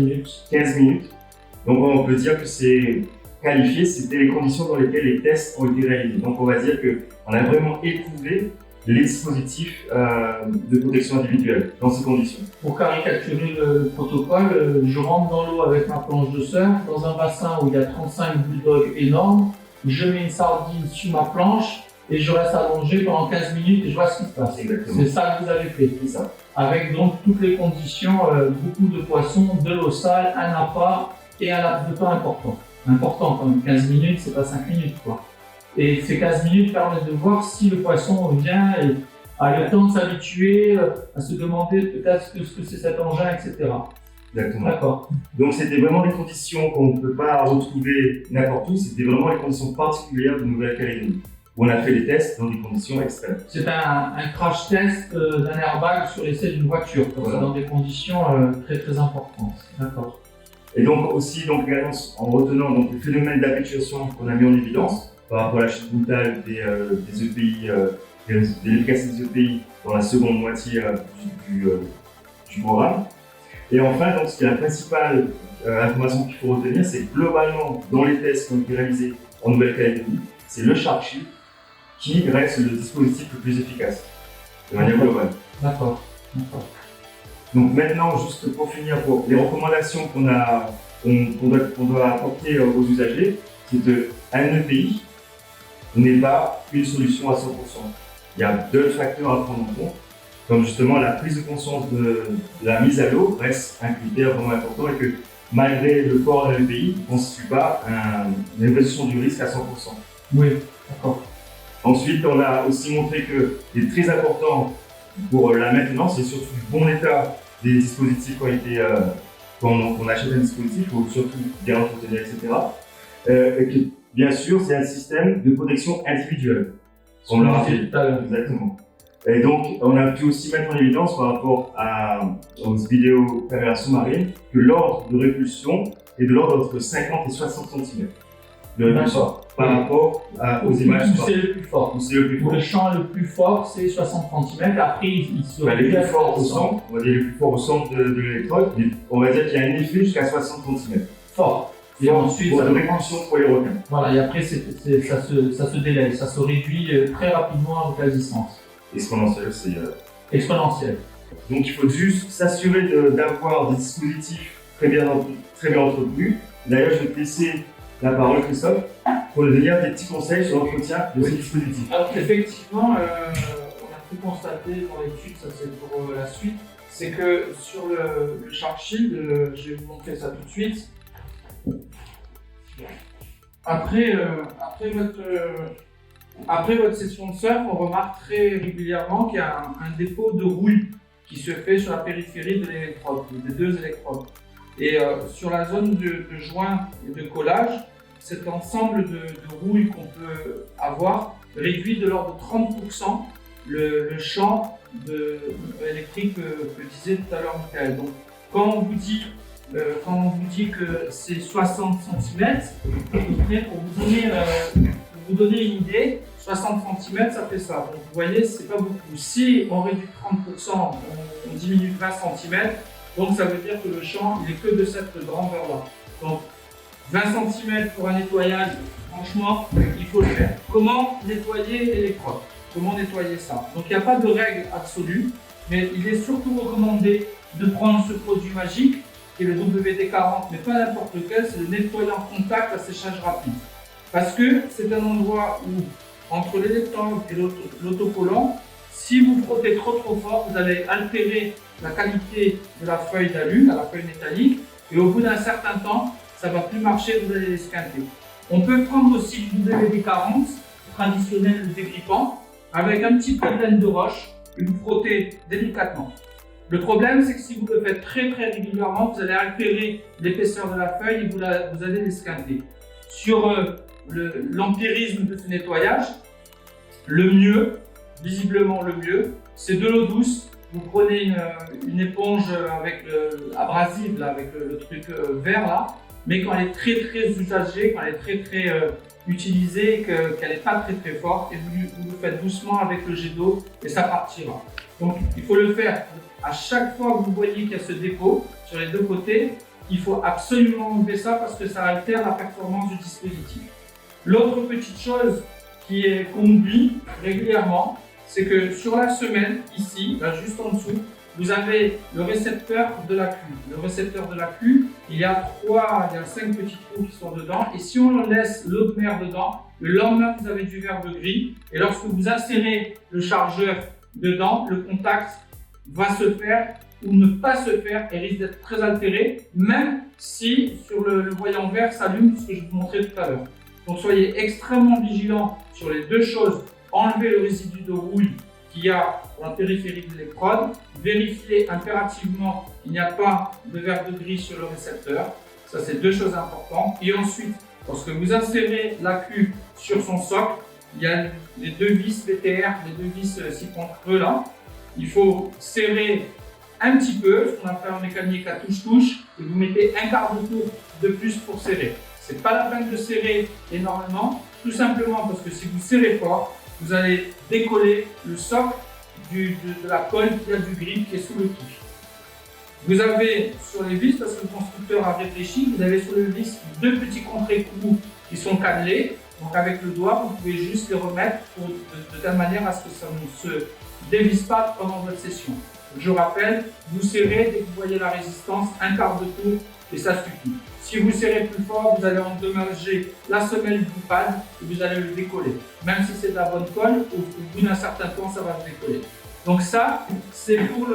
Speaker 1: minutes. Donc on peut dire que c'est qualifié, c'était les conditions dans lesquelles les tests ont été réalisés. Donc on va dire qu'on a vraiment éprouvé les dispositifs de protection individuelle dans ces conditions.
Speaker 2: Pour caricaturer le protocole, je rentre dans l'eau avec ma planche de surf, dans un bassin où il y a 35 bulldogs énormes, je mets une sardine sur ma planche et je reste allongé pendant 15 minutes et je vois ce qui se passe.
Speaker 1: Exactement.
Speaker 2: C'est ça que vous avez fait.
Speaker 1: C'est ça.
Speaker 2: Avec donc toutes les conditions, beaucoup de poissons, de l'eau sale, un appât et un laps de temps important. Important quand même, 15 minutes, c'est pas 5 minutes quoi. Et ces 15 minutes permettent de voir si le poisson vient et a le temps de s'habituer, à se demander peut-être ce que c'est cet engin, etc.
Speaker 1: Exactement.
Speaker 2: D'accord.
Speaker 1: Donc c'était vraiment des conditions qu'on ne peut pas retrouver n'importe où, c'était vraiment les conditions particulières de Nouvelle-Calédonie, où on a fait les tests dans des conditions extrêmes.
Speaker 2: C'est un crash test d'un airbag sur l'essai d'une voiture,
Speaker 1: Voilà.
Speaker 2: dans des conditions très très importantes. D'accord.
Speaker 1: Et donc aussi, également, en retenant donc, le phénomène d'habituation qu'on a mis en évidence par rapport à la chute brutale des EPI, de l'efficacité des EPI dans la seconde moitié du programme. Et enfin, donc, ce qui est la principale information qu'il faut retenir, c'est que globalement, dans les tests qui ont été réalisés en Nouvelle-Calédonie, c'est le Shark Shield qui reste le dispositif le plus efficace, de manière globale.
Speaker 2: D'accord. D'accord.
Speaker 1: Donc maintenant, juste pour finir, pour les recommandations qu'on doit apporter aux usagers, c'est qu'un EPI n'est pas une solution à 100%. Il y a deux facteurs à prendre en compte, comme justement la prise de conscience de la mise à l'eau reste un critère vraiment important et que malgré le port d'un EPI, ne constitue pas une évaluation du risque à 100%.
Speaker 2: Oui, d'accord.
Speaker 1: Ensuite, on a aussi montré que ce qui est très important pour la maintenance et surtout du bon état des dispositifs quand on achète un dispositif, il faut surtout bien l'entretenir, etc. Et que, bien sûr, c'est un système de protection individuelle. On l'a rappelé. Exactement. Et donc, on a pu aussi mettre en évidence par rapport aux vidéos caméras sous-marines que l'ordre de répulsion est de l'ordre entre 50 et 60 cm de répulsion par rapport aux images.
Speaker 2: C'est le plus fort.
Speaker 1: C'est le plus fort.
Speaker 2: Le champ le plus fort, c'est 60 cm. Après, il se
Speaker 1: les plus forts au centre, on va dire les plus forts au centre de l'électrode, on va dire qu'il y a un effet jusqu'à 60 cm.
Speaker 2: Fort.
Speaker 1: Et ensuite, ça de répulsion pour les requins.
Speaker 2: Voilà, et après, ça se délaye, ça se réduit très rapidement avec la distance.
Speaker 1: Exponentielle, c'est.
Speaker 2: Exponentielle.
Speaker 1: Donc il faut juste s'assurer d'avoir des dispositifs très bien entretenus. D'ailleurs, je vais te laisser la parole, Christophe, pour nous donner des petits conseils sur l'entretien de ces dispositifs.
Speaker 2: Alors, effectivement, on a pu constater dans l'étude, ça c'est pour la suite, c'est que sur le Shark Shield, je vais vous montrer ça tout de suite. Après votre session de surf, on remarque très régulièrement qu'il y a un dépôt de rouille qui se fait sur la périphérie de l'électrode, des deux électrodes. Et sur la zone de joint et de collage, cet ensemble de rouille qu'on peut avoir réduit de l'ordre de 30% le champ électrique que disait tout à l'heure Michael. Donc, quand on vous dit que c'est 60 cm, pour vous donner une idée, 60 cm ça fait ça. Donc vous voyez, c'est pas beaucoup. Si on réduit 30%, on diminue 20 cm, donc ça veut dire que le champ il est que de cette grandeur-là. Donc 20 cm pour un nettoyage, franchement, il faut le faire. Comment nettoyer l'électrode? Comment nettoyer ça? Donc il n'y a pas de règle absolue, mais il est surtout recommandé de prendre ce produit magique qui est le WD-40, mais pas n'importe lequel, c'est le nettoyant contact à séchage rapide. Parce que c'est un endroit où, entre l'électrode et l'autocollant, si vous frottez trop fort, vous allez altérer la qualité de la feuille d'alu, la feuille métallique, et au bout d'un certain temps, ça ne va plus marcher, vous allez l'esquinter. On peut prendre aussi du WD-40, traditionnel dégrippant, avec un petit peu de laine de roche, et vous frottez délicatement. Le problème, c'est que si vous le faites très régulièrement, vous allez altérer l'épaisseur de la feuille et vous allez l'esquinter. Sur l'empirisme de ce nettoyage, le mieux, visiblement le mieux, c'est de l'eau douce. Vous prenez une éponge avec abrasive, avec le truc vert là, mais quand elle est très usagée, quand elle est très utilisée, qu'elle n'est pas très forte, et vous le faites doucement avec le jet d'eau et ça partira. Donc il faut le faire à chaque fois que vous voyez qu'il y a ce dépôt sur les deux côtés, il faut absolument enlever ça parce que ça altère la performance du dispositif. L'autre petite chose qu'on oublie régulièrement, c'est que sur la semelle, ici, là juste en dessous, vous avez le récepteur de la queue. Le récepteur de la queue, il y a 5 petits trous qui sont dedans. Et si on laisse l'eau de mer dedans, le lendemain, vous avez du verre de gris. Et lorsque vous insérez le chargeur dedans, le contact va se faire ou ne pas se faire et risque d'être très altéré, même si sur le voyant vert s'allume, ce que je vous montrais tout à l'heure. Donc soyez extrêmement vigilants sur les deux choses. Enlevez le résidu de rouille qu'il y a dans la périphérie de l'électrode. Vérifiez impérativement qu'il n'y a pas de verre de gris sur le récepteur. Ça, c'est deux choses importantes. Et ensuite, lorsque vous insérez la queue sur son socle, il y a les deux vis BTR, les deux vis siphon creux là. Il faut serrer un petit peu, ce qu'on appelle en mécanique la touche-touche, et vous mettez un quart de tour de plus pour serrer. C'est pas la peine de serrer énormément, tout simplement parce que si vous serrez fort, vous allez décoller le socle de la colle qui a du grip qui est sous le kick. Vous avez sur les vis, parce que le constructeur a réfléchi, vous avez sur le vis deux petits contre-écrous qui sont cannelés. Donc avec le doigt, vous pouvez juste les remettre de telle manière à ce que ça ne se dévisse pas pendant votre session. Je rappelle, vous serrez dès que vous voyez la résistance, un quart de tour et ça suffit. Si vous serrez plus fort, vous allez endommager la semelle du pad et vous allez le décoller. Même si c'est de la bonne colle, au bout d'un certain temps, ça va se décoller. Donc ça, c'est pour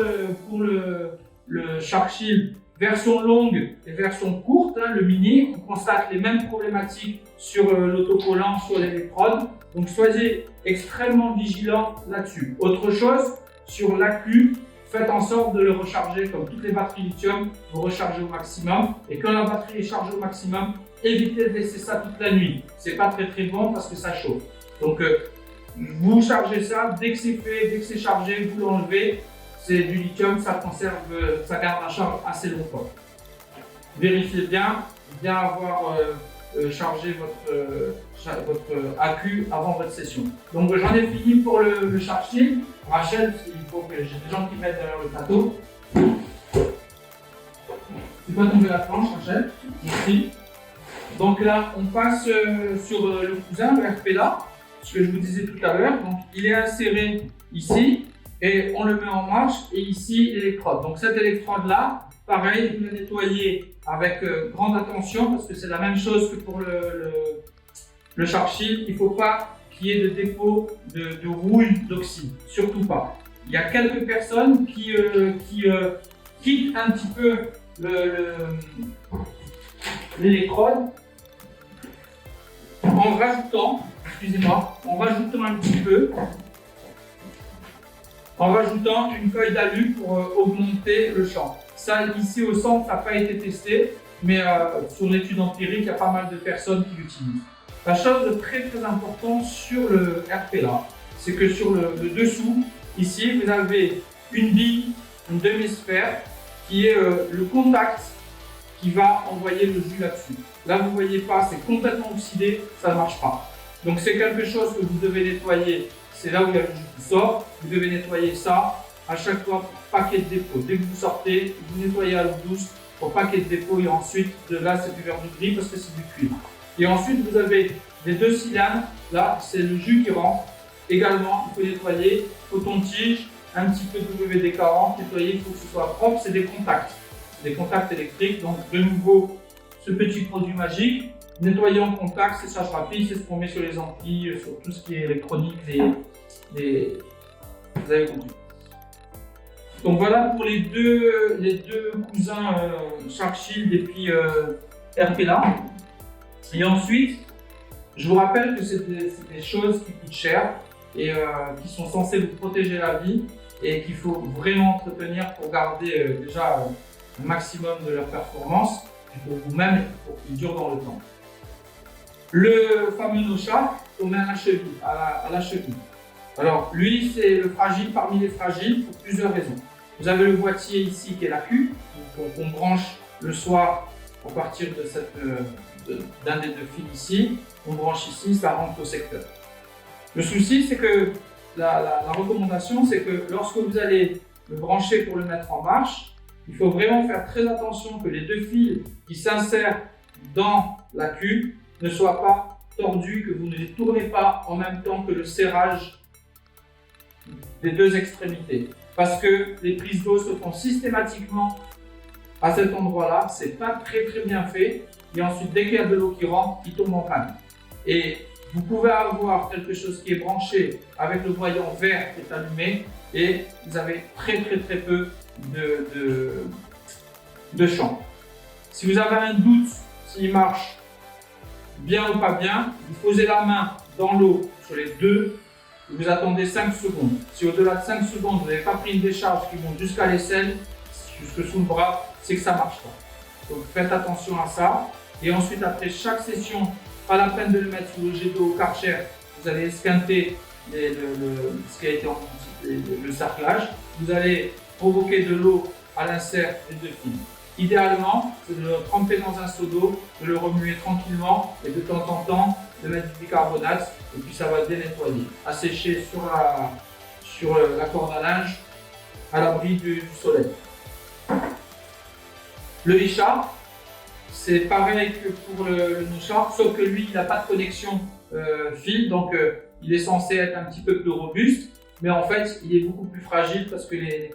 Speaker 2: le Shark Shield version longue et version courte, hein, le mini. On constate les mêmes problématiques sur l'autocollant, sur l'électrode. Donc soyez extrêmement vigilants là-dessus. Autre chose, sur l'accu, faites en sorte de le recharger comme toutes les batteries lithium, vous rechargez au maximum. Et quand la batterie est chargée au maximum, évitez de laisser ça toute la nuit. C'est pas très bon parce que ça chauffe. Donc vous chargez ça, dès que c'est fait, dès que c'est chargé, vous l'enlevez. C'est du lithium, ça conserve, ça garde la charge assez longtemps. Vérifiez bien avoir chargé votre accu avant votre session. Donc j'en ai fini pour le Shark Shield. Rachel, il faut que j'ai des gens qui mettent derrière le plateau. C'est pas tomber la planche, Rachel. Merci. Donc là, on passe sur le cousin, le RP là, ce que je vous disais tout à l'heure. Donc il est inséré ici et on le met en marche et ici l'électrode. Donc cette électrode là, pareil, vous la nettoyez avec grande attention parce que c'est la même chose que pour le Shark Shield. Il ne faut pas qu'il y ait de dépôt de rouille d'oxyde, surtout pas. Il y a quelques personnes qui quittent un petit peu l'électrode en rajoutant, en rajoutant un petit peu, en rajoutant une feuille d'alu pour augmenter le champ. Ça, ici au centre, ça n'a pas été testé, mais sur l'étude empirique, il y a pas mal de personnes qui l'utilisent. La chose de très importante sur le RP là, c'est que sur le dessous, ici, vous avez une bille, une demi-sphère, qui est le contact qui va envoyer le jus là-dessus. Là, vous ne voyez pas, c'est complètement oxydé, ça ne marche pas. Donc c'est quelque chose que vous devez nettoyer. C'est là où il y a le jus qui sort. Vous devez nettoyer ça à chaque fois pour pas qu'il y ait de dépôt. Dès que vous sortez, vous nettoyez à l'eau douce pour pas qu'il y ait de dépôt. Et ensuite, de là, c'est du verre de gris parce que c'est du cuivre. Et ensuite, vous avez les deux cylindres. Là, c'est le jus qui rentre. Également, il faut nettoyer. Coton-tige, un petit peu de WD-40. Nettoyer, il faut que ce soit propre. C'est des contacts. Des contacts électriques. Donc, de nouveau, ce petit produit magique. Nettoyer en contact, c'est sèche rapide, c'est ce qu'on met sur les amplis, sur tout ce qui est électronique, vous avez compris. Donc voilà pour les deux cousins Shark Shield et puis RP-là. Et ensuite, je vous rappelle que c'est des choses qui coûtent cher et qui sont censées vous protéger la vie et qu'il faut vraiment entretenir pour garder déjà un maximum de leur performance pour vous-même et pour qu'ils durent dans le temps. Le fameux no-shark, on met à la cheville. Alors, lui, c'est le fragile parmi les fragiles pour plusieurs raisons. Vous avez le boîtier ici qui est la queue, qu'on branche le soir à partir d'un des deux fils ici. On branche ici, ça rentre au secteur. Le souci, c'est que la recommandation, c'est que lorsque vous allez le brancher pour le mettre en marche, il faut vraiment faire très attention que les deux fils qui s'insèrent dans la queue ne soient pas tordus, que vous ne les tournez pas en même temps que le serrage des deux extrémités. Parce que les prises d'eau se font systématiquement à cet endroit-là, c'est pas très bien fait. Et ensuite, dès qu'il y a de l'eau qui rentre, il tombe en panne. Et vous pouvez avoir quelque chose qui est branché avec le voyant vert qui est allumé et vous avez très peu de champ. Si vous avez un doute s'il marche bien ou pas bien, vous posez la main dans l'eau sur les deux et vous attendez 5 secondes. Si au-delà de 5 secondes, vous n'avez pas pris une décharge qui monte jusqu'à l'aisselle, jusque sous le bras, c'est que ça ne marche pas. Donc faites attention à ça. Et ensuite, après chaque session, pas la peine de le mettre sous le jet d'eau au Karcher, vous allez esquinter ce qui a été le cerclage. Vous allez provoquer de l'eau à l'insert des deux fils. Idéalement, c'est de le tremper dans un seau d'eau, de le remuer tranquillement et de temps en temps de mettre du bicarbonate et puis ça va bien nettoyer. À sécher sur la corde à linge à l'abri du soleil. Le Richard, c'est pareil que pour le Nouchard, sauf que lui, il n'a pas de connexion fil, donc il est censé être un petit peu plus robuste, mais en fait, il est beaucoup plus fragile parce que les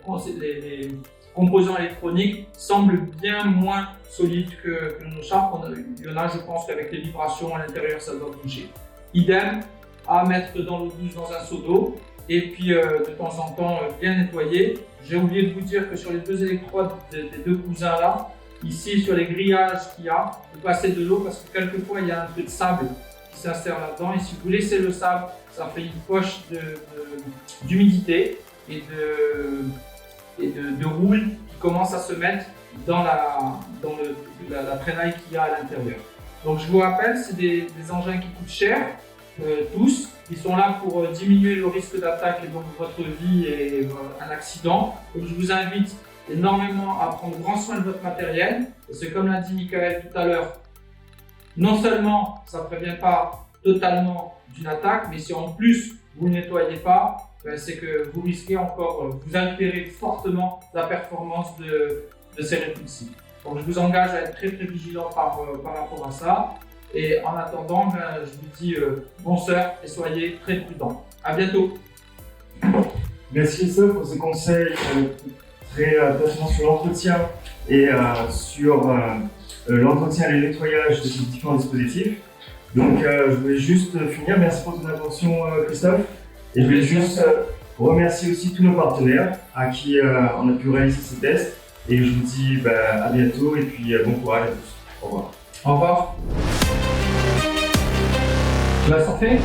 Speaker 2: composants électroniques semblent bien moins solides que le Nouchard. Il y en a, je pense qu'avec les vibrations à l'intérieur, ça doit bouger. Idem, à mettre dans l'eau douce dans un seau d'eau, et puis de temps en temps bien nettoyer. J'ai oublié de vous dire que sur les deux électrodes des deux cousins là, ici sur les grillages qu'il y a, vous passez de l'eau parce que quelquefois il y a un peu de sable qui s'insère là-dedans et si vous laissez le sable, ça fait une poche d'humidité et de rouille qui commence à se mettre dans la traînaille qu'il y a à l'intérieur. Donc je vous rappelle, c'est des engins qui coûtent cher, tous. Ils sont là pour diminuer le risque d'attaque et donc votre vie et un accident. Donc je vous invite énormément à prendre grand soin de votre matériel. Parce que comme l'a dit Michael tout à l'heure, non seulement ça ne prévient pas totalement d'une attaque, mais si en plus vous ne nettoyez pas, c'est que vous risquez encore, vous altérez fortement la performance de ces répulsifs. Donc je vous engage à être très vigilant par rapport à ça. Et en attendant, je vous dis bon surf et soyez très prudents. À bientôt.
Speaker 1: Merci Christophe pour ces conseils très pertinents sur l'entretien et sur l'entretien et le nettoyage de ces différents dispositifs. Donc je voulais juste finir. Merci pour ton intervention Christophe. Et je voulais juste remercier aussi tous nos partenaires à qui on a pu réaliser ces tests. Et je vous dis à bientôt et puis bon courage à tous. Au revoir.
Speaker 2: Au revoir. Tu vas surfer ?